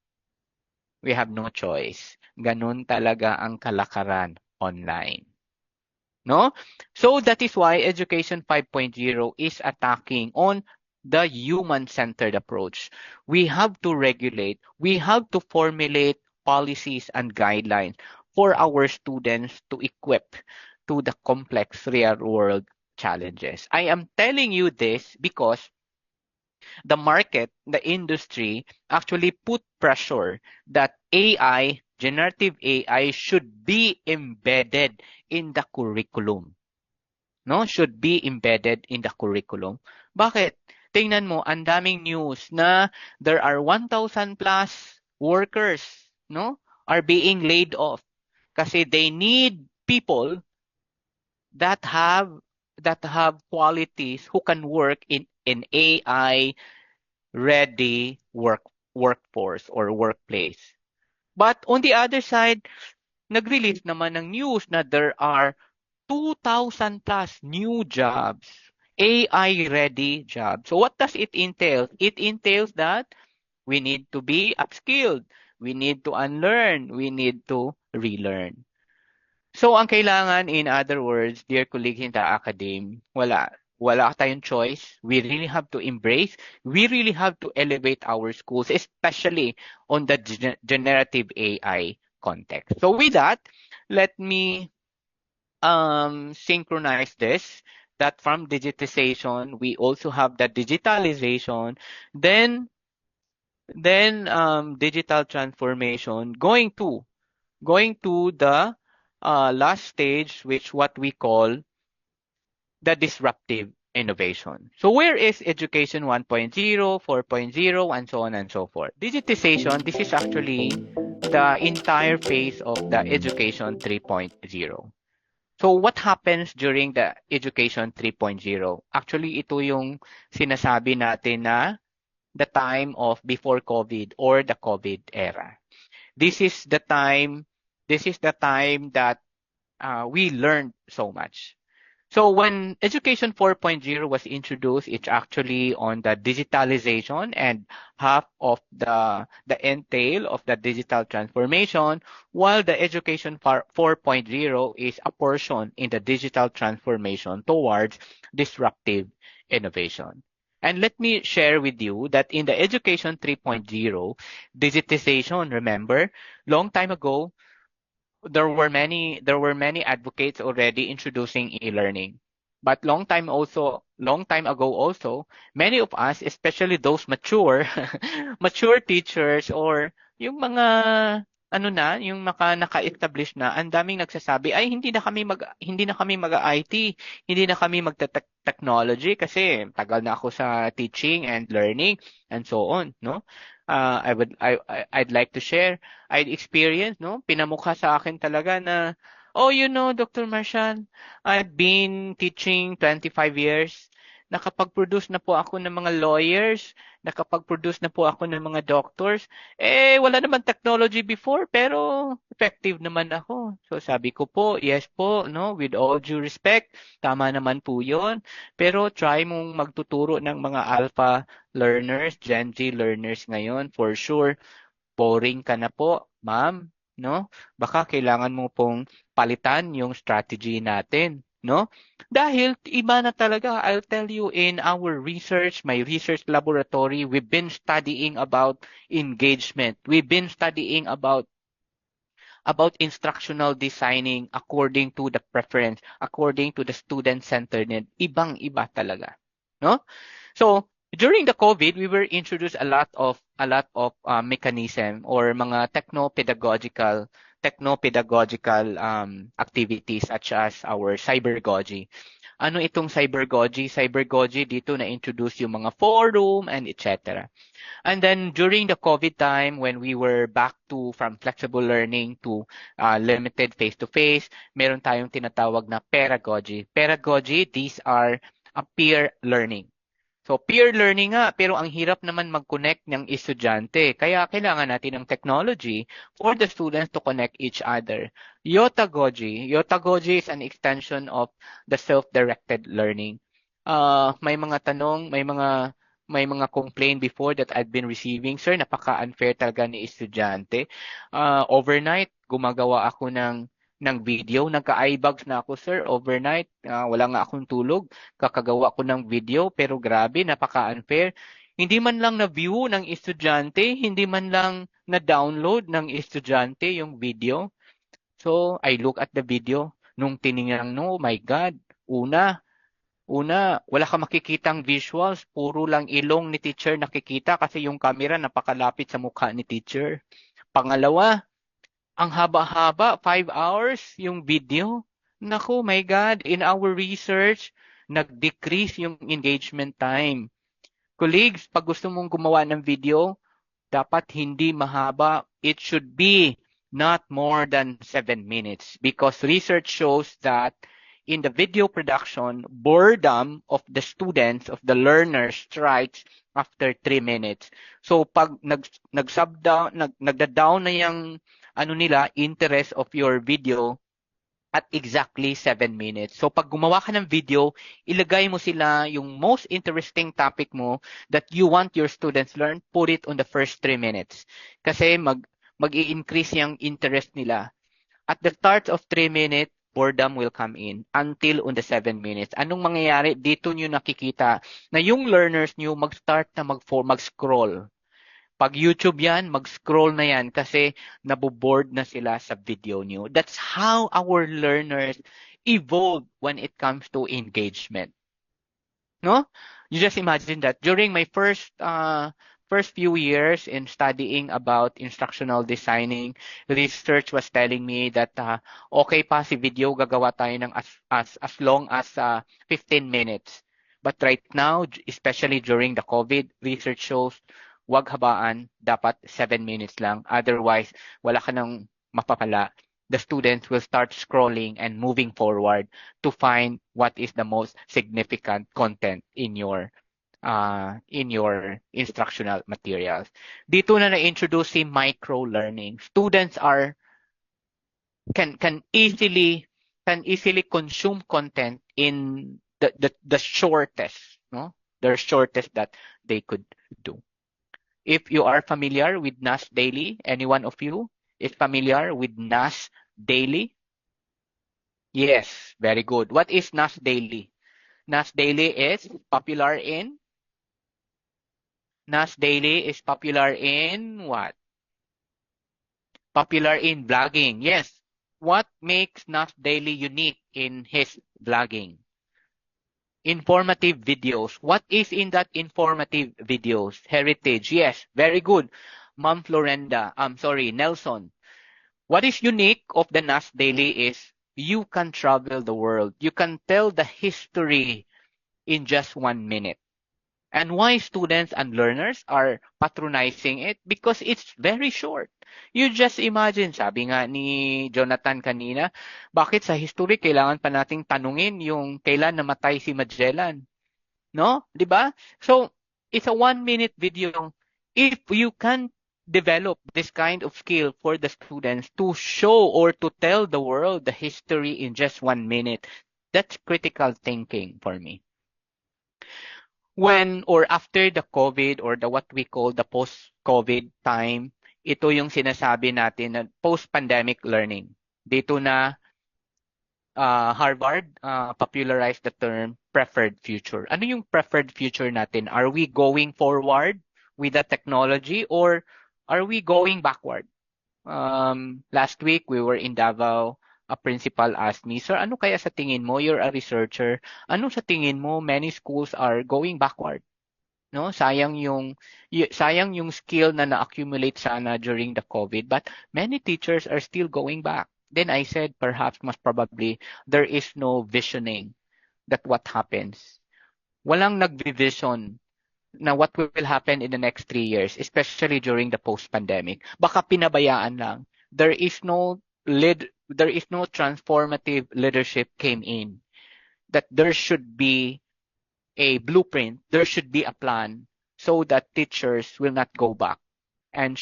we have no choice. Ganun talaga ang kalakaran online. No? So that is why Education 5.0 is attacking on the human-centered approach. We have to regulate, we have to formulate policies and guidelines for our students to equip, to the complex real world challenges. I am telling you this because the market, the industry actually put pressure that AI, generative AI should be embedded in the curriculum. No, should be embedded in the curriculum. Bakit? Tingnan mo, ang daming news na there are 1,000 plus workers, no, are being laid off kasi they need people that have qualities who can work in AI ready workforce or workplace. But on the other side, nag-release naman ng news na there are 2,000 plus new jobs, AI ready jobs. So what does it entail? It entails that we need to be upskilled, we need to unlearn, we need to relearn. So ang kailangan, in other words, dear colleagues in the academe, wala tayong choice. We really have to embrace, we really have to elevate our schools, especially on the generative AI context. So with that, let me synchronize this, that from digitization, we also have the digitalization, then digital transformation, going to the last stage, which what we call the disruptive innovation. So where is education 1.0, 4.0, and so on and so forth? Digitization, this is actually the entire phase of the education 3.0. So what happens during the education 3.0? Actually, ito yung sinasabi natin na the time of before COVID or the COVID era. This is the time that we learned so much. So when Education 4.0 was introduced, it's actually on the digitalization and half of the entail of the digital transformation, while the Education 4.0 is a portion in the digital transformation towards disruptive innovation. And let me share with you that in the Education 3.0, digitization, remember, long time ago, there were many advocates already introducing e-learning. But long time ago also, many of us, especially those mature mature teachers or yung mga yung naka-establish na, ang daming nagsasabi ay hindi na kami mag-IT, hindi na kami magte-technology kasi tagal na ako sa teaching and learning and so on, no? I'd like to share. I'd experience, no? Pinamukha sa akin talaga na, oh, Dr. Marshall, I've been teaching 25 years. Nakapag-produce na po ako ng mga lawyers, nakapag-produce na po ako ng mga doctors. Wala naman technology before, pero effective naman ako. So sabi ko po, yes po, no, with all due respect, tama naman po 'yon. Pero try mong magtuturo ng mga alpha learners, Gen Z learners ngayon, for sure boring ka na po, ma'am, no? Baka kailangan mo pong palitan yung strategy natin, no? Dahil iba na talaga. I'll tell you, in our research, my research laboratory, we've been studying about engagement. We've been studying about instructional designing according to the preference, according to the student-centered need. Ibang-iba talaga, no? So, during the COVID, we were introduced a lot of mechanism or mga techno-pedagogical activities such as our cybergogy. Ano itong cybergogy? Cybergogy, dito na-introduce yung mga forum and etc. And then during the COVID time, when we were back from flexible learning to limited face-to-face, meron tayong tinatawag na pedagogy. Pedagogy, these are a peer learning. So peer learning nga, pero ang hirap naman mag-connect ng estudyante. Kaya kailangan natin ng technology for the students to connect each other. Yotagogy. Yotagogy is an extension of the self-directed learning. May mga tanong, may mga complaint before that I've been receiving. Sir, napaka-unfair talaga ni estudyante. Overnight, gumagawa ako ng video. Nagka-eyebags na ako, sir, overnight. Wala nga akong tulog. Kakagawa ko ng video, pero grabe, napaka-unfair. Hindi man lang na-view ng estudyante, hindi man lang na-download ng estudyante yung video. So, I look at the video. Nung tinignan, no, my God, una, wala ka makikitang visuals, puro lang ilong ni teacher nakikita kasi yung camera napakalapit sa mukha ni teacher. Pangalawa, ang haba-haba, 5 hours yung video. Naku, my God, in our research, nag-decrease yung engagement time. Colleagues, pag gusto mong gumawa ng video, dapat hindi mahaba. It should be not more than 7 minutes because research shows that in the video production, boredom of the students, of the learners strikes after 3 minutes. So pag nag-sub-down, nagda-down na yung ano nila, interest of your video at exactly 7 minutes. So pag gumawa ka ng video, ilagay mo sila yung most interesting topic mo that you want your students learn, put it on the first 3 minutes. Kasi mag-i-increase yung interest nila. At the start of 3 minutes, boredom will come in until on the 7 minutes. Anong mangyayari? Dito nyo nakikita na yung learners nyo mag-start na mag-scroll. Pag YouTube yan, mag-scroll na yan kasi naboboard na sila sa video nyo. That's how our learners evolve when it comes to engagement. No? You just imagine that during my first few years in studying about instructional designing, research was telling me that okay pa si video gagawa tayo ng as long as 15 minutes. But right now, especially during the COVID, research shows wag habaan, dapat 7 minutes lang. Otherwise, wala ka nang mapapala. The students will start scrolling and moving forward to find what is the most significant content in your instructional materials. Dito na na-introduce si micro-learning. Students can easily consume content in the shortest, no? The shortest that they could do. If you are familiar with NAS Daily, any one of you is familiar with NAS Daily? Yes, very good. What is NAS Daily? NAS Daily is popular in what? Popular in vlogging. Yes. What makes NAS Daily unique in his vlogging? Informative videos. What is in that informative videos? Heritage. Yes, very good. Ma'am Florenda, Nelson. What is unique of the NAS Daily is you can travel the world. You can tell the history in just 1 minute. And why students and learners are patronizing it? Because it's very short. You just imagine, sabi nga ni Jonathan kanina, bakit sa history kailangan pa nating tanungin yung kailan namatay si Magellan? No? Di ba? So, it's a 1 minute video. If you can develop this kind of skill for the students to show or to tell the world the history in just 1 minute, that's critical thinking for me. When or after the COVID or the what we call the post-COVID time, ito yung sinasabi natin na post-pandemic learning. Dito na Harvard popularized the term preferred future. Ano yung preferred future natin? Are we going forward with the technology or are we going backward? Last week, we were in Davao. A principal asked me, Sir, ano kaya sa tingin mo? You're a researcher. Ano sa tingin mo? Many schools are going backward. No? Sayang yung skill na na-accumulate sana during the COVID, but many teachers are still going back. Then I said, perhaps, most probably, there is no visioning that what happens. Walang nag-vision na what will happen in the next 3 years, especially during the post-pandemic. Baka pinabayaan lang. There is no transformative leadership came in. That there should be a blueprint, there should be a plan so that teachers will not go back. And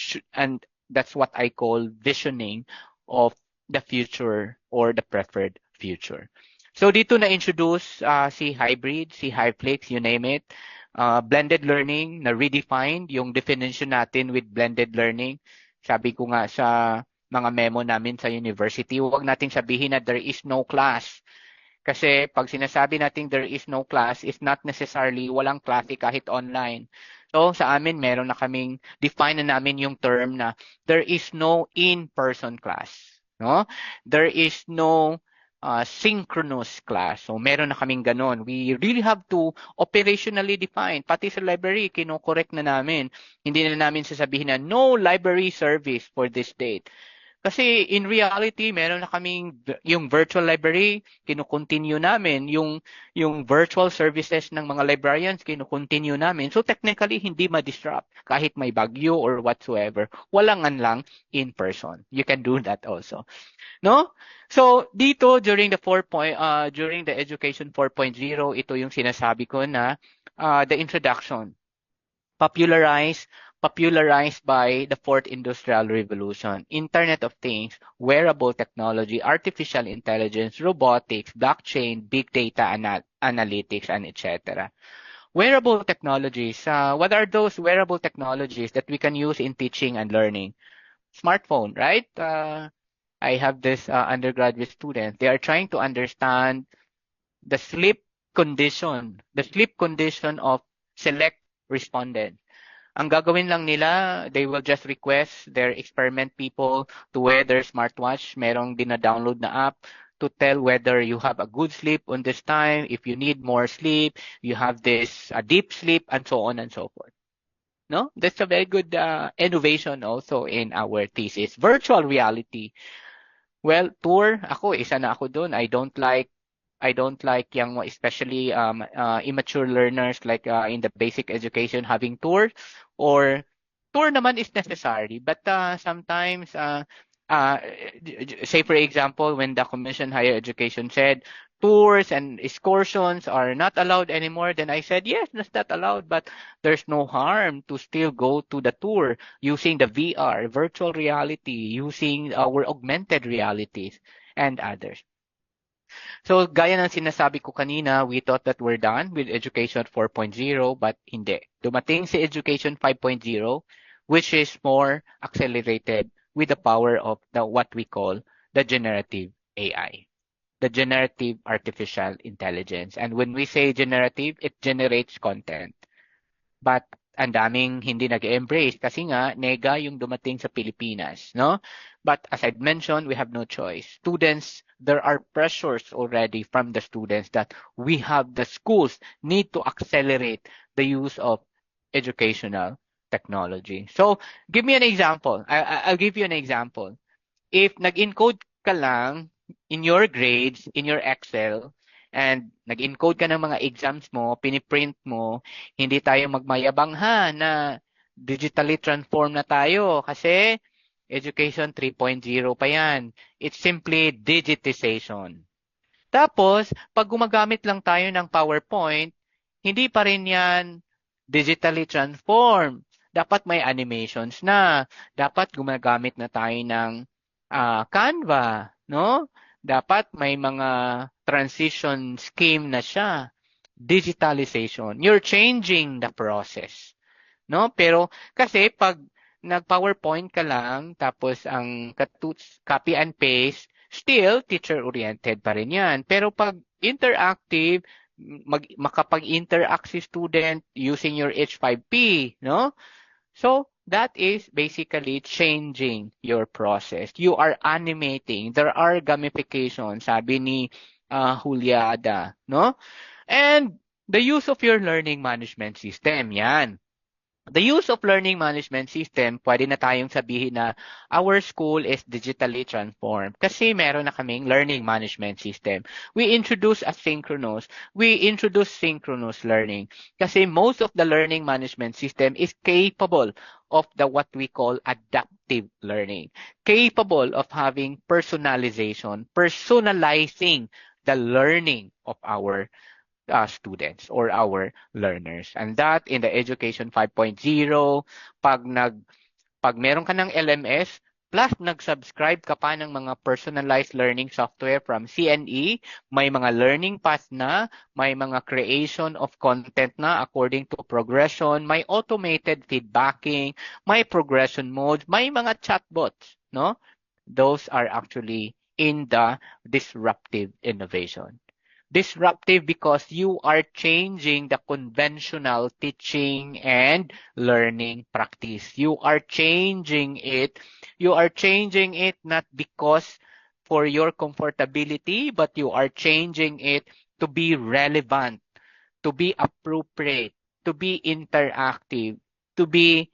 that's what I call visioning of the future or the preferred future. So dito na-introduce si hybrid, si HyFlix, you name it. Blended learning, na-redefined yung definition natin with blended learning. Sabi ko nga sa mga memo namin sa university, huwag nating sabihin na there is no class. Kasi pag sinasabi natin there is no class, is not necessarily walang klase kahit online. So sa amin, meron na kaming define na namin yung term na there is no in-person class. No? There is no synchronous class. So meron na kaming ganon. We really have to operationally define. Pati sa library, kino-correct na namin. Hindi na namin sasabihin na no library service for this date. Kasi in reality, meron na kaming yung virtual library, kino-continue namin. Yung virtual services ng mga librarians, kino-continue namin. So technically, hindi ma-disrupt kahit may bagyo or whatsoever. Walang lang in person. You can do that also. No? So dito during the education 4.0, ito yung sinasabi ko na the introduction popularized popularized by the fourth industrial revolution, Internet of Things, wearable technology, artificial intelligence, robotics, blockchain, big data analytics, and etc. Wearable technologies, what are those wearable technologies that we can use in teaching and learning? Smartphone, right? I have this undergraduate student. They are trying to understand the the sleep condition of select respondents. Ang gagawin lang nila, they will just request their experiment people to wear their smartwatch. Merong dina-download na app to tell whether you have a good sleep on this time, if you need more sleep, you have this deep sleep, and so on and so forth. No? That's a very good innovation also in our thesis. Virtual reality. Well, tour, isa na ako doon. I don't like young, especially immature learners like in the basic education having tours, or tour naman is necessary, but sometimes uh, say for example when the Commission Higher Education said tours and excursions are not allowed anymore, then I said yes, that's not allowed, but there's no harm to still go to the tour using the VR, virtual reality, using our augmented realities and others. So gaya ng sinasabi ko kanina, we thought that we're done with Education 4.0, but hindi. Dumating si Education 5.0, which is more accelerated with the power of what we call the generative AI, the generative artificial intelligence. And when we say generative, it generates content. But ang daming hindi nag-embrace kasi nga nega yung dumating sa Pilipinas, no? But as I mentioned, we have no choice. Students, there are pressures already from the students that the schools need to accelerate the use of educational technology. So, give me an example. I'll give you an example. If nag-encode ka lang in your grades, in your Excel, and nag-encode ka ng mga exams mo, piniprint mo, hindi tayo magmayabang na digitally transform na tayo kasi Education 3.0 pa yan. It's simply digitization. Tapos, pag gumagamit lang tayo ng PowerPoint, hindi pa rin yan digitally transform. Dapat may animations na. Dapat gumagamit na tayo ng Canva, no? Dapat may mga transition scheme na siya. Digitalization. You're changing the process, no? Pero kasi pag nag-PowerPoint ka lang tapos ang copy and paste, still teacher-oriented pa rin 'yan. Pero pag interactive, makapag-interact si student using your H5P, no? So, that is basically changing your process. You are animating. There are gamification, sabi ni Juliada, no? And the use of your learning management system, yan. The use of learning management system, pwede na tayong sabihin na our school is digitally transformed kasi meron na kaming learning management system. We introduce synchronous learning kasi most of the learning management system is capable of what we call adaptive learning, capable of having personalizing the learning of our students or our learners. And that in the Education 5.0, pag pag meron ka ng LMS, plus nag-subscribe ka pa ng mga personalized learning software from CNE, may mga learning path na, may mga creation of content na according to progression, may automated feedbacking, may progression modes, may mga chatbots, no? Those are actually in the disruptive innovation. Disruptive because you are changing the conventional teaching and learning practice. You are changing it. You are changing it not because for your comfortability, but you are changing it to be relevant, to be appropriate, to be interactive, to be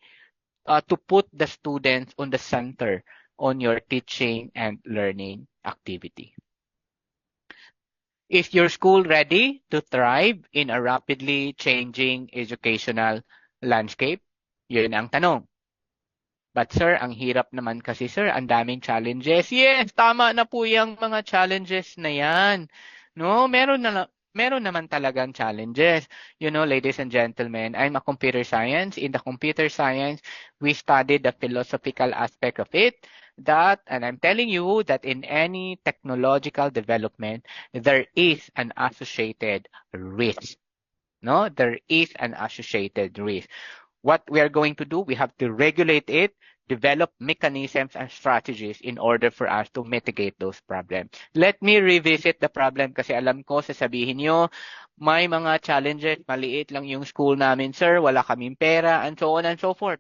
to put the students on the center on your teaching and learning activity. Is your school ready to thrive in a rapidly changing educational landscape? Yun ang tanong. But sir, ang hirap naman kasi sir, ang daming challenges. Yes, tama na po yung mga challenges na yan. No, meron naman talagang challenges. You know, ladies and gentlemen, I'm a computer science. In the computer science, we studied the philosophical aspect of it. And I'm telling you that in any technological development, there is an associated risk. No, there is an associated risk. What we are going to do, we have to regulate it, develop mechanisms and strategies in order for us to mitigate those problems. Let me revisit the problem kasi alam ko sasabihin nyo, may mga challenges, maliit lang yung school namin, sir, wala kaming pera, and so on and so forth.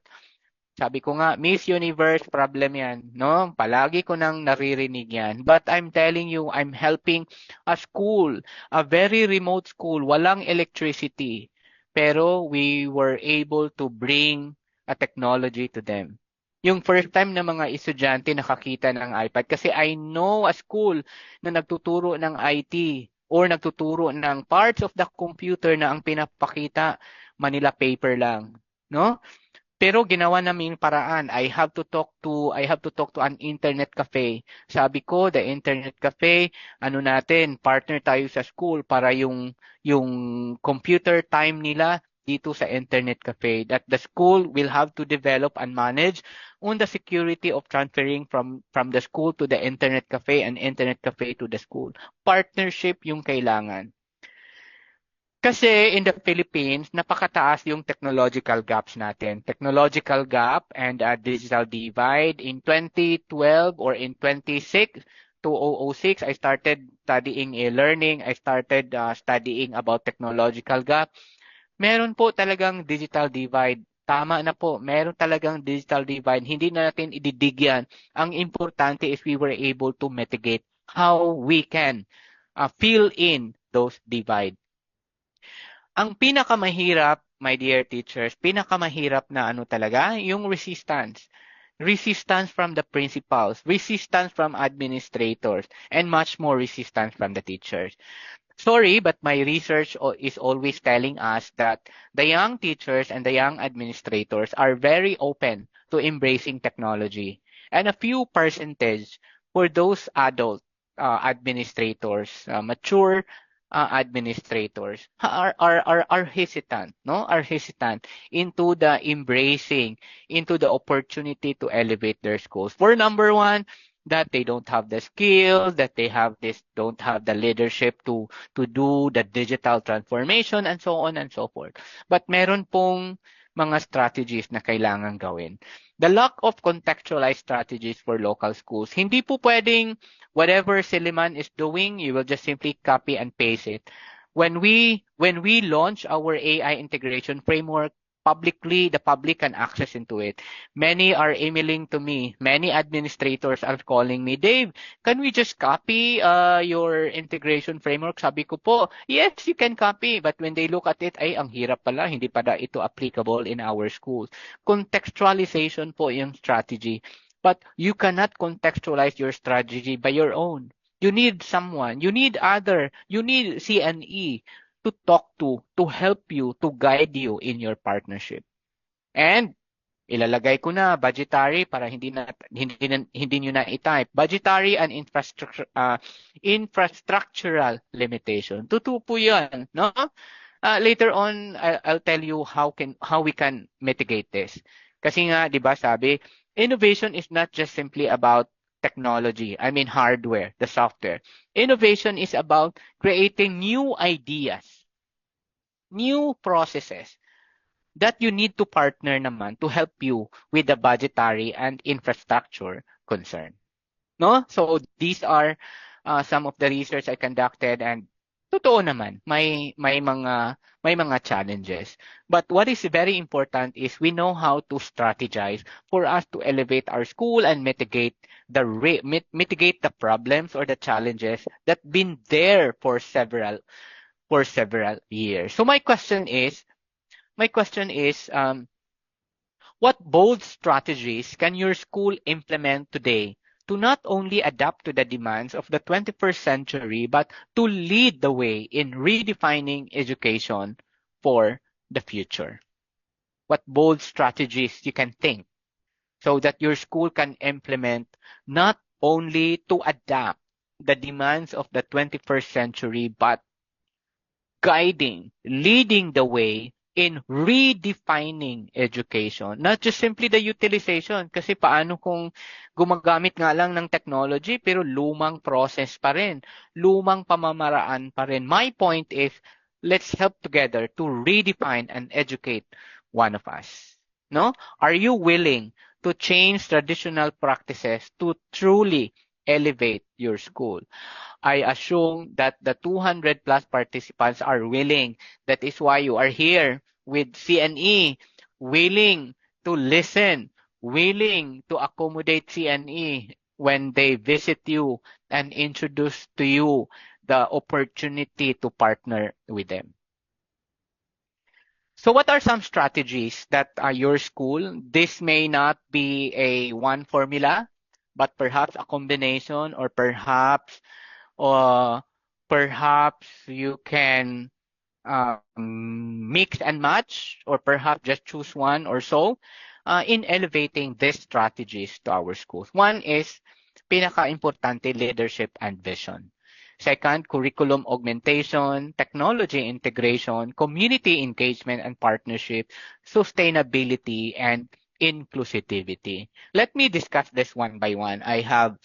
Sabi ko nga, Miss Universe problem yan, no? Palagi ko nang naririnig yan. But I'm telling you, I'm helping a school, a very remote school, walang electricity. Pero we were able to bring a technology to them. Yung first time na mga estudyante nakakita ng iPad, kasi I know a school na nagtuturo ng IT or nagtuturo ng parts of the computer na ang pinapakita, Manila paper lang, no? Pero ginawa namin paraan. I have to talk to an internet cafe. Sabi ko, the internet cafe, partner tayo sa school para yung computer time nila dito sa internet cafe, that the school will have to develop and manage on the security of transferring from the school to the internet cafe and internet cafe to the school. Partnership yung kailangan. Kasi in the Philippines, napakataas yung technological gaps natin. Technological gap and digital divide. In 2012 or in 2006, I started studying e-learning. I started studying about technological gap. Meron po talagang digital divide. Tama na po, meron talagang digital divide. Hindi na natin ididig yan. Ang importante is we were able to mitigate how we can fill in those divide. Ang pinakamahirap, my dear teachers, pinakamahirap na talaga, yung resistance. Resistance from the principals, resistance from administrators, and much more resistance from the teachers. Sorry, but my research is always telling us that the young teachers and the young administrators are very open to embracing technology. And a few percentage for those adult administrators, mature administrators are hesitant, no? Are hesitant into the embracing, into the opportunity to elevate their schools. For number one, that they don't have the skills, that don't have the leadership to do the digital transformation and so on and so forth. But meron pong mga strategies na kailangan gawin. The lack of contextualized strategies for local schools. Hindi po pwedeng whatever Silliman is doing, you will just simply copy and paste it. When we launch our AI integration framework, the public can access into it. Many are emailing to me. Many administrators are calling me, Dave, can we just copy your integration framework? Sabi ko po, yes, you can copy. But when they look at it, ay, ang hirap pala, hindi pala ito applicable in our schools. Contextualization po yung strategy. But you cannot contextualize your strategy by your own. You need someone, you need CNE to talk to help you, to guide you in your partnership. And ilalagay ko na budgetary para hindi niyo na i-type. Budgetary and infrastructural limitation. Totoo po 'yan, no? Later on I'll tell you how we can mitigate this. Kasi nga 'di ba sabi, innovation is not just simply about technology, I mean hardware, the software. Innovation is about creating new ideas, new processes that you need to partner naman to help you with the budgetary and infrastructure concern. No? So these are some of the research I conducted, and totoo naman, may mga challenges. But what is very important is we know how to strategize for us to elevate our school and mitigate mitigate the problems or the challenges that been there for several years. So my question is, what bold strategies can your school implement today to not only adapt to the demands of the 21st century, but to lead the way in redefining education for the future? What bold strategies you can think so that your school can implement not only to adapt the demands of the 21st century, but leading the way in redefining education. Not just simply the utilization. Kasi paano kung gumagamit nga lang ng technology pero lumang process pa rin, lumang pamamaraan pa rin. My point is, let's help together to redefine and educate one of us. No? Are you willing to change traditional practices to truly elevate your school? I assume that the 200 plus participants are willing. That is why you are here with CNE, willing to listen, willing to accommodate CNE when they visit you and introduce to you the opportunity to partner with them. So what are some strategies that your school, this may not be a one formula, but perhaps a combination or perhaps you can mix and match, or perhaps just choose one or so in elevating these strategies to our schools. One is pinaka-importante, leadership and vision. Second, curriculum augmentation, technology integration, community engagement and partnership, sustainability, and inclusivity. Let me discuss this one by one. I have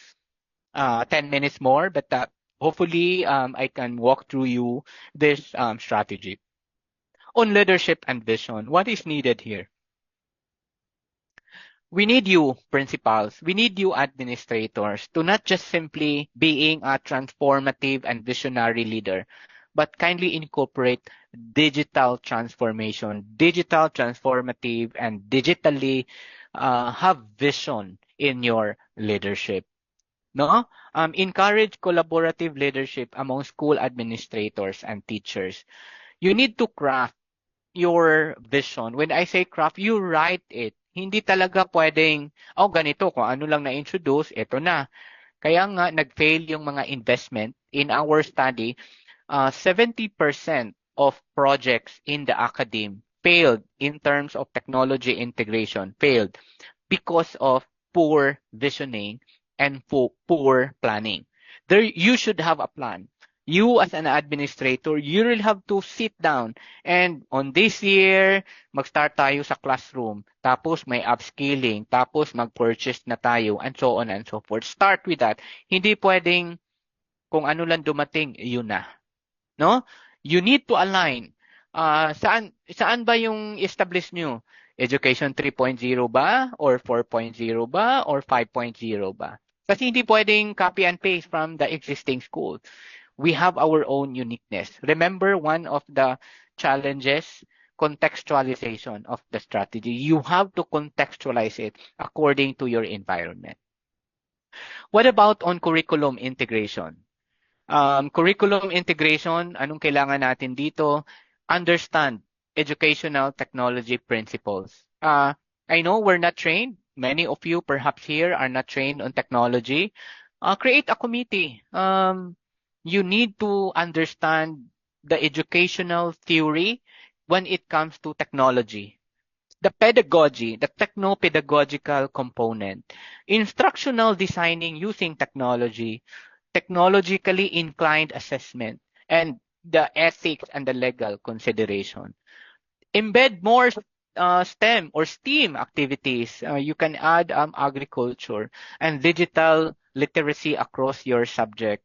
10 minutes more, but hopefully I can walk through you this strategy. On leadership and vision, what is needed here? We need you, principals. We need you, administrators, to not just simply being a transformative and visionary leader, but kindly incorporate digital transformation, digital transformative, and digitally have vision in your leadership. No? Encourage collaborative leadership among school administrators and teachers. You need to craft your vision. When I say craft, you write it. Hindi talaga pwedeng, ganito, kung ano lang na-introduce, ito na. Kaya nga, nag-fail yung mga investment. In our study, 70% of projects in the academe failed in terms of technology integration, failed because of poor visioning and poor planning. You should have a plan. You as an administrator, you will have to sit down and on this year, mag-start tayo sa classroom. Tapos may upskilling. Tapos mag-purchase na tayo and so on and so forth. Start with that. Hindi pwedeng kung ano lang dumating, yun na. No? You need to align. Saan ba yung establish nyo? Education 3.0 ba? Or 4.0 ba? Or 5.0 ba? Kasi hindi pwedeng copy and paste from the existing school. We have our own uniqueness. Remember, one of the challenges, contextualization of the strategy. You have to contextualize it according to your environment. What about on curriculum integration? Curriculum integration, anong kailangan natin dito? Understand educational technology principles. I know we're not trained. Many of you perhaps here are not trained on technology. Create a committee. You need to understand the educational theory when it comes to technology. The pedagogy, the techno-pedagogical component, instructional designing using technology, technologically inclined assessment, and the ethics and the legal consideration. Embed more STEM or STEAM activities. You can add agriculture and digital literacy across your subject.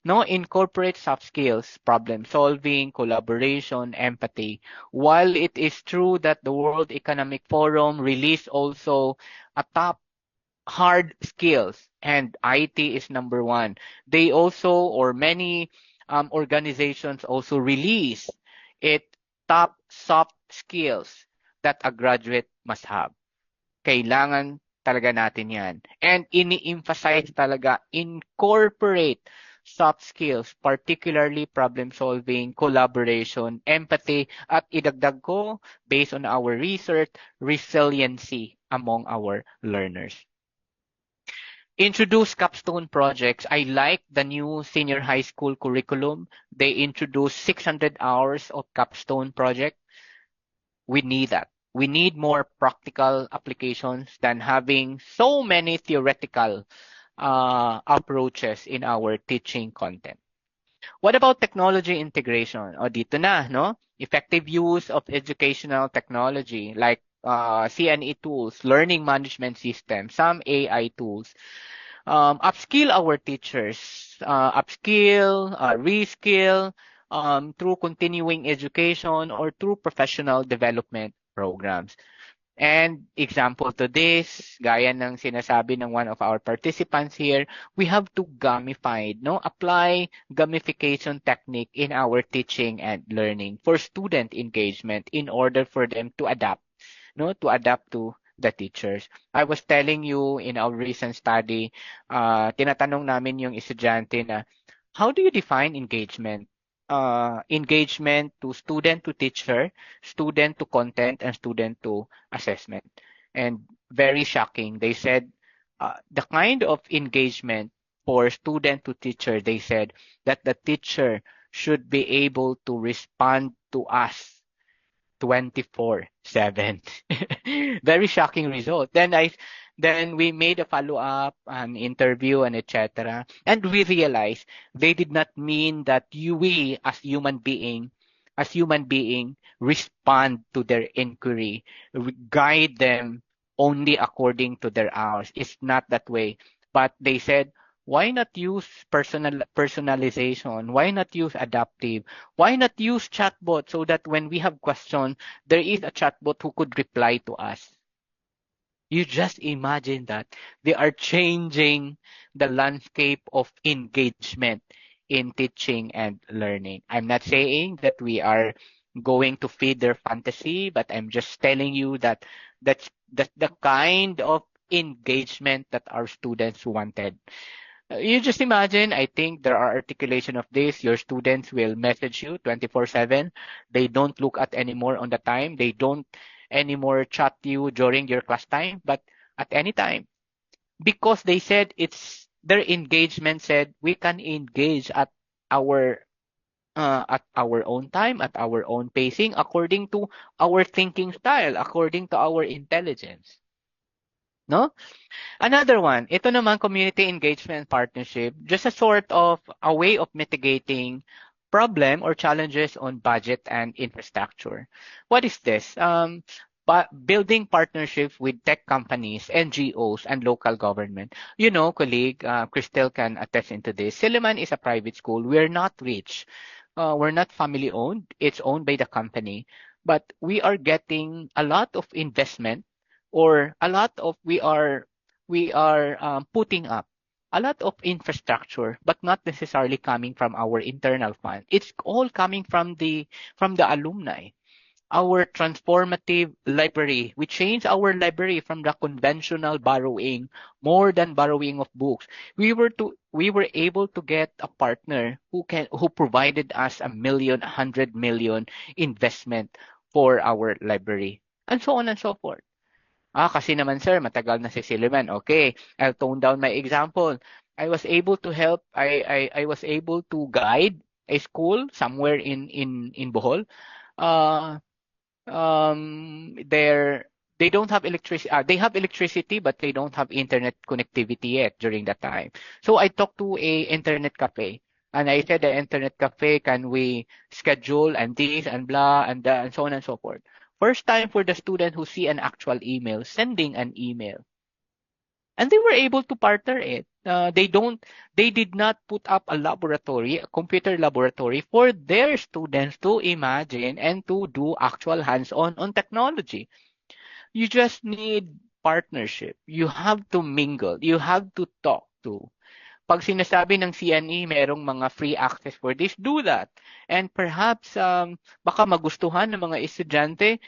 No, incorporate soft skills, problem solving, collaboration, empathy. While it is true that the World Economic Forum released also a top hard skills and IT is number one. They also, or many organizations also release it top soft skills that a graduate must have. Kailangan talaga natin yan. And ini-emphasize talaga, incorporate soft skills, particularly problem solving, collaboration, empathy, at idagdag ko, based on our research, resiliency among our learners. Introduce capstone projects. I like the new senior high school curriculum. They introduce 600 hours of capstone project. We need that. We need more practical applications than having so many theoretical approaches in our teaching content. What about technology integration? O dito na, no? Effective use of educational technology like CNE tools, learning management systems, some AI tools. Upskill our teachers, upskill, reskill through continuing education or through professional development programs. And example to this, gaya ng sinasabi ng one of our participants here, we have to gamify, no? Apply gamification technique in our teaching and learning for student engagement in order for them to adapt, no? To adapt to the teachers. I was telling you in our recent study, tinatanong namin yung estudyante na, how do you define engagement? Engagement to student to teacher, student to content, and student to assessment. And very shocking, they said the kind of engagement for student to teacher, they said that the teacher should be able to respond to us 24/7. Very shocking result. Then we made a follow-up, an interview, and etc. And we realized they did not mean that we as human being, respond to their inquiry, guide them only according to their hours. It's not that way. But they said, why not use personalization? Why not use adaptive? Why not use chatbot so that when we have questions, there is a chatbot who could reply to us? You just imagine that they are changing the landscape of engagement in teaching and learning. I'm not saying that we are going to feed their fantasy, but I'm just telling you that that's the kind of engagement that our students wanted. You just imagine, I think there are articulation of this. Your students will message you 24/7. They don't look at anymore on the time. They don't anymore chat you during your class time, but at any time. Because they said it's their engagement said we can engage at our own time, at our own pacing, according to our thinking style, according to our intelligence. No? Another one, ito naman community engagement partnership, just a sort of a way of mitigating problem or challenges on budget and infrastructure. What is this? Building partnerships with tech companies, NGOs, and local government. You know, colleague, Crystal can attest into this. Silliman is a private school. We're not rich. We're not family owned. It's owned by the company. But we are getting a lot of investment or a lot of we are putting up a lot of infrastructure, but not necessarily coming from our internal fund. It's all coming from the alumni. Our transformative library. We changed our library from the conventional borrowing, more than borrowing of books. We were able to get a partner who provided us 1 million, 100 million investment for our library, and so on and so forth. Kasi naman sir, matagal na si Silliman. Okay, I'll tone down my example. I was able to guide a school somewhere in Bohol. Uh, they don't have electricity. They have electricity, but they don't have internet connectivity yet during that time. So I talked to a internet cafe. And I said the internet cafe, can we schedule and this and blah and that and so on and so forth. First time for the student who see an actual email, sending an email. And they were able to partner it. They did not put up a laboratory, a computer laboratory for their students to imagine and to do actual hands-on on technology. You just need partnership. You have to mingle. You have to talk to. Pag sinasabi ng CNE, merong mga free access for this, do that. And perhaps, baka magustuhan ng mga estudyante,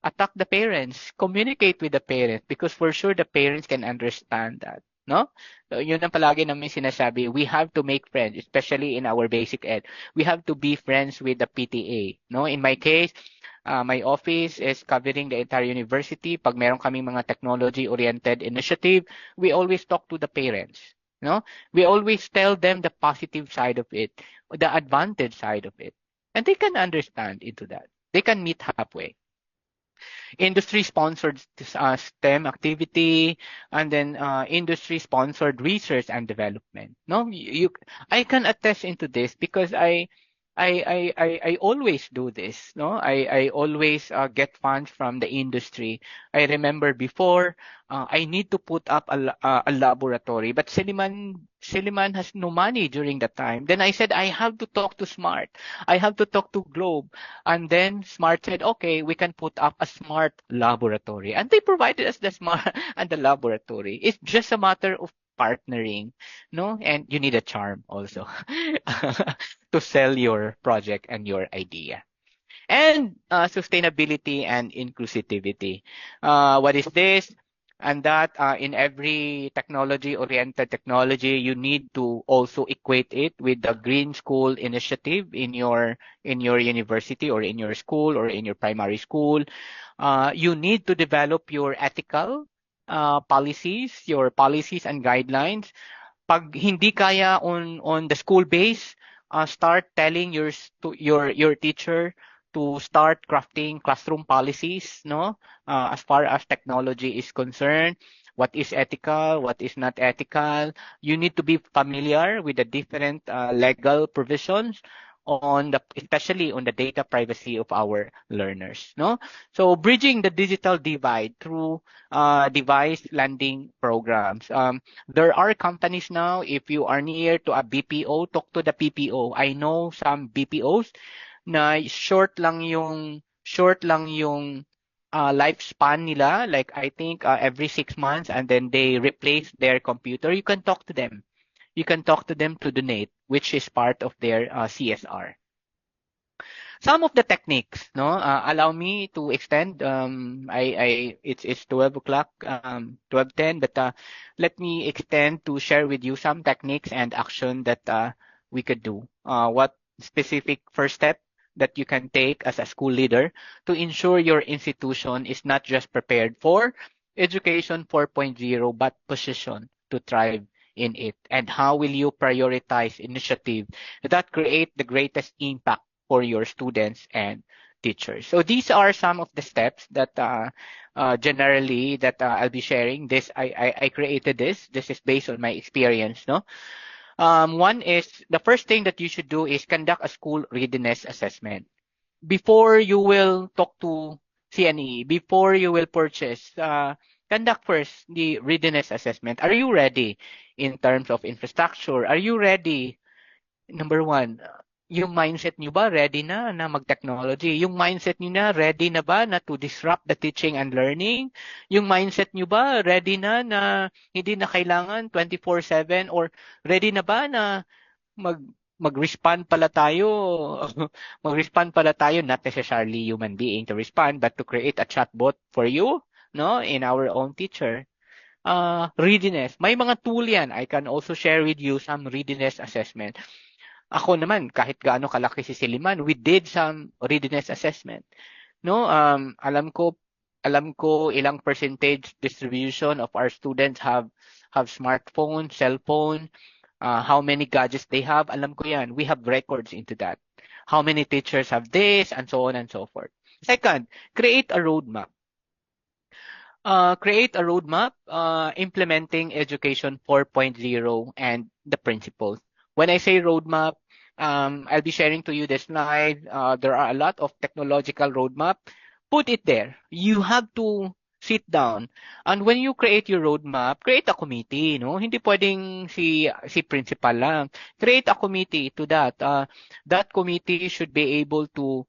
attack the parents, communicate with the parents because for sure the parents can understand that. No? So, yun ang palagi namin sinasabi. We have to make friends, especially in our basic ed. We have to be friends with the PTA. No? In my case, my office is covering the entire university. Pag meron kaming mga technology-oriented initiative, we always talk to the parents. No? We always tell them the positive side of it, the advantage side of it. And they can understand into that. They can meet halfway. Industry-sponsored STEM activity, and then industry-sponsored research and development. No, I can attest into this because I always do this. No, I always get funds from the industry. I remember before I need to put up a laboratory, but Siliman has no money during that time. Then I said I have to talk to Smart. I have to talk to Globe. And then Smart said, okay, we can put up a smart laboratory. And they provided us the smart and the laboratory. It's just a matter of partnering, no? And you need a charm also to sell your project and your idea. And sustainability and inclusivity. What is this? And that in every technology-oriented technology, you need to also equate it with the Green School initiative in your university or in your school or in your primary school. You need to develop your ethical your policies and guidelines. Pag hindi kaya on the school base, start telling your teacher to start crafting classroom policies, no? As far as technology is concerned, what is ethical, what is not ethical. You need to be familiar with the different legal provisions especially on the data privacy of our learners, no? So bridging the digital divide through device landing programs. There are companies now, if you are near to a BPO, talk to the BPO. I know some BPOs na short lang yung lifespan nila, like I think every 6 months, and then they replace their computer. You can talk to them. You can talk to them to donate, which is part of their CSR. Some of the techniques, no, allow me to extend. It's 12 o'clock, 12:10, but let me extend to share with you some techniques and action that we could do. What specific first step that you can take as a school leader to ensure your institution is not just prepared for Education 4.0, but positioned to thrive in it? And how will you prioritize initiatives that create the greatest impact for your students and teachers? So these are some of the steps that generally that I'll be sharing. I created this. This is based on my experience. No, one is the first thing that you should do is conduct a school readiness assessment before you will talk to CNE, before you will purchase. Conduct first the readiness assessment. Are you ready in terms of infrastructure? Are you ready? Number one, yung mindset nyo ba ready na mag-technology? Yung mindset nyo na ready na ba na to disrupt the teaching and learning? Yung mindset nyo ba ready na hindi na kailangan 24/7 or ready na ba na mag mag-respond pala tayo mag-respond pala tayo, not necessarily human being to respond, but to create a chatbot for you, no, in our own teacher. Readiness, may mga tool yan. I can also share with you some readiness assessment. Ako naman, kahit gaano kalaki si Siliman, we did some readiness assessment. No, alam ko ilang percentage distribution of our students have smartphone, cell phone, how many gadgets they have. Alam ko yan. We have records into that. How many teachers have this, and so on and so forth. Second, create a roadmap. Implementing Education 4.0 and the principles. When I say roadmap, I'll be sharing to you the slide. There are a lot of technological roadmap. Put it there. You have to sit down. And when you create your roadmap, create a committee, no? Hindi pwedeng si principal lang. Create a committee to that. That committee should be able to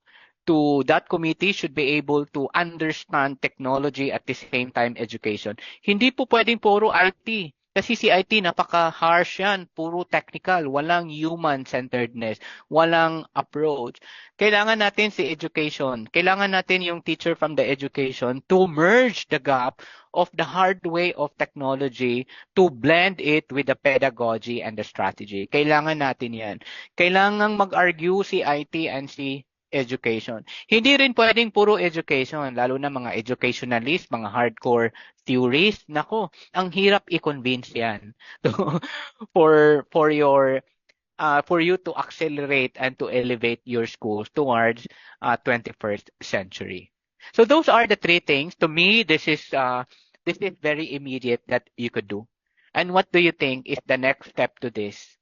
understand technology at the same time education. Hindi po pwedeng puro IT. Kasi si IT, napaka-harsh yan. Puro technical. Walang human-centeredness. Walang approach. Kailangan natin si education. Kailangan natin yung teacher from the education to merge the gap of the hard way of technology to blend it with the pedagogy and the strategy. Kailangan natin yan. Kailangan mag-argue si IT and si education. Hindi rin pwedeng puro education, lalo na mga educationalist, mga hardcore theories. Nako, ang hirap i-convince yan for your for you to accelerate and to elevate your schools towards 21st century. So those are the three things. To me, this is very immediate that you could do. And what do you think is the next step to this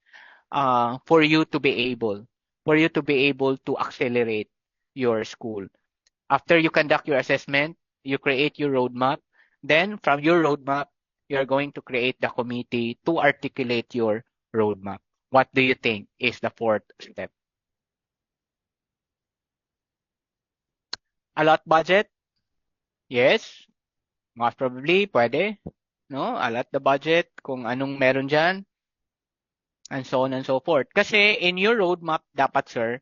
for you to be able to accelerate your school? After you conduct your assessment, you create your roadmap. Then from your roadmap, you're going to create the committee to articulate your roadmap. What do you think is the fourth step? Allot budget? Yes, most probably, pwede. No? Allot the budget kung anong meron dyan, and so on and so forth. Kasi in your roadmap, dapat sir,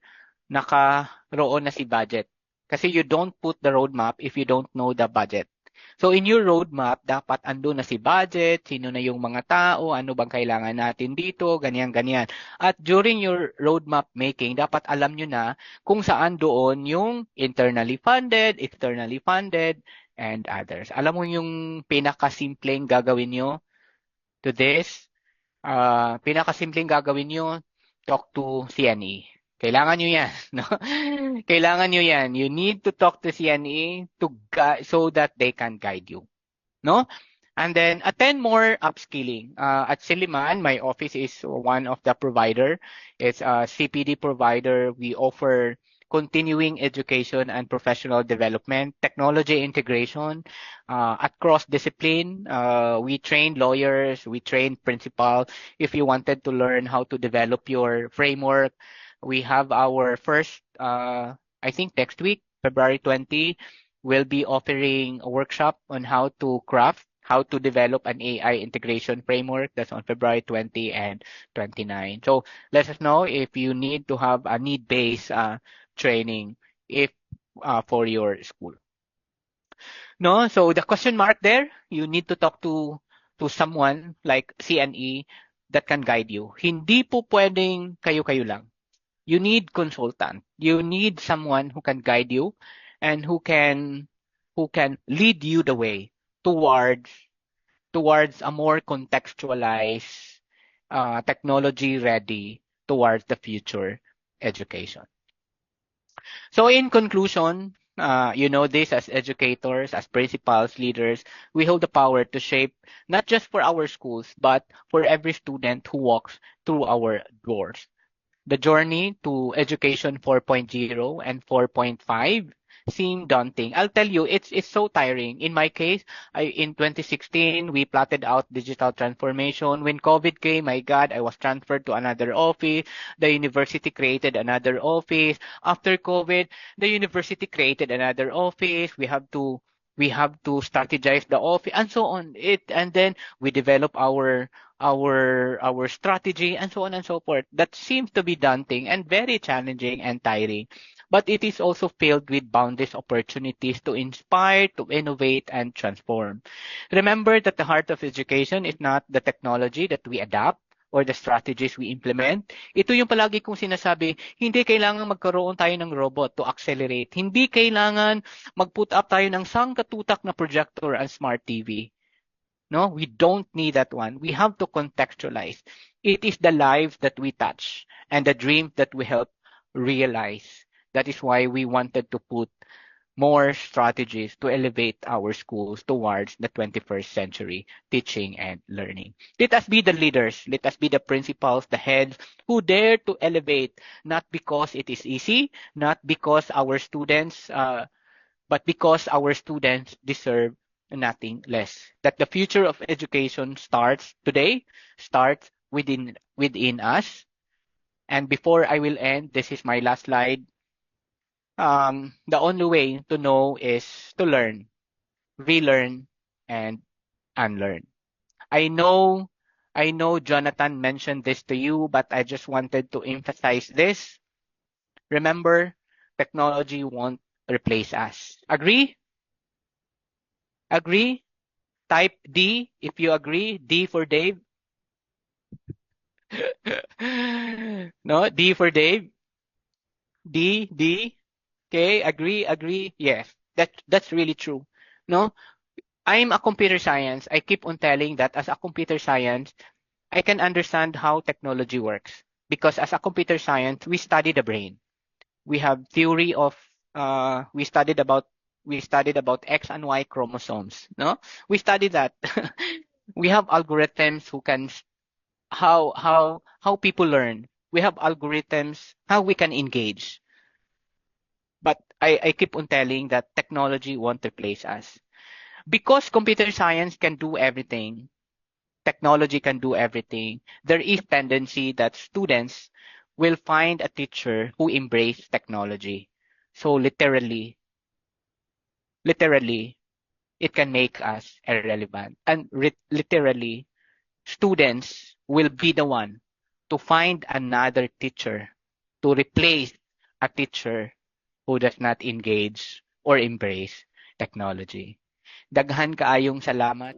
nakaroon na si budget. Kasi you don't put the roadmap if you don't know the budget. So in your roadmap, dapat ando na si budget, sino na yung mga tao, ano bang kailangan natin dito, ganyan, ganyan. At during your roadmap making, dapat alam nyo na kung saan doon yung internally funded, externally funded, and others. Alam mo yung pinakasimpleng gagawin nyo to this? Pinakasimpleng gagawin nyo, talk to CNE. Kailangan nyo yan. No? Kailangan nyo yan. You need to talk to CNE so that they can guide you. No? And then attend more upskilling. At Siliman, my office is one of the provider. It's a CPD provider. We offer continuing education and professional development, technology integration, at cross discipline. We train lawyers, we train principal. If you wanted to learn how to develop your framework, we have our first, I think next week, February 20, we'll be offering a workshop on how to craft, how to develop an AI integration framework. That's on February 20 and 29. So let us know if you need to have a need-based training if for your school. No, so the question mark there, you need to talk to someone like CNE that can guide you. Hindi po pwedeng kayo-kayo lang. You need consultant. You need someone who can guide you and who can lead you the way towards a more contextualized, technology ready towards the future education. So in conclusion, you know this, as educators, as principals, leaders, we hold the power to shape not just for our schools, but for every student who walks through our doors. The journey to education 4.0 and 4.5 seem daunting. I'll tell you, it's so tiring. In my case, in 2016, we plotted out digital transformation. When COVID came, my God, I was transferred to another office. The university created another office. After COVID, the university created another office. We have to strategize the office and so on. And then we develop our strategy and so on and so forth. That seems to be daunting and very challenging and tiring. But it is also filled with boundless opportunities to inspire, to innovate, and transform. Remember that the heart of education is not the technology that we adapt or the strategies we implement. Ito yung palagi kong sinasabi, hindi kailangan magkaroon tayo ng robot to accelerate. Hindi kailangan mag-put up tayo ng sangkatutak na projector and smart TV. No, we don't need that one. We have to contextualize. It is the lives that we touch and the dreams that we help realize. That is why we wanted to put more strategies to elevate our schools towards the 21st century teaching and learning. Let us be the leaders. Let us be the principals, the heads who dare to elevate, not because it is easy, not because our students but because our students deserve nothing less. That the future of education starts today, starts within us. And before I will end, this is my last slide. The only way to know is to learn, relearn, and unlearn. I know I know Jonathan mentioned this to you, but I just wanted to emphasize this. Remember, technology won't replace us. Agree? Agree? Type D if you agree. D for Dave. No, D for Dave. D. Okay, agree. Yes, that's really true. No, I'm a computer science. I keep on telling that as a computer science, I can understand how technology works because as a computer science, we study the brain. We have theory of we studied about X and Y chromosomes. No, we study that. We have algorithms who can how people learn. We have algorithms how we can engage. But I keep on telling that technology won't replace us. Because computer science can do everything, technology can do everything, there is tendency that students will find a teacher who embrace technology. So literally, it can make us irrelevant. And literally, students will be the one to find another teacher to replace a teacher who does not engage or embrace technology. Daghan kaayong salamat.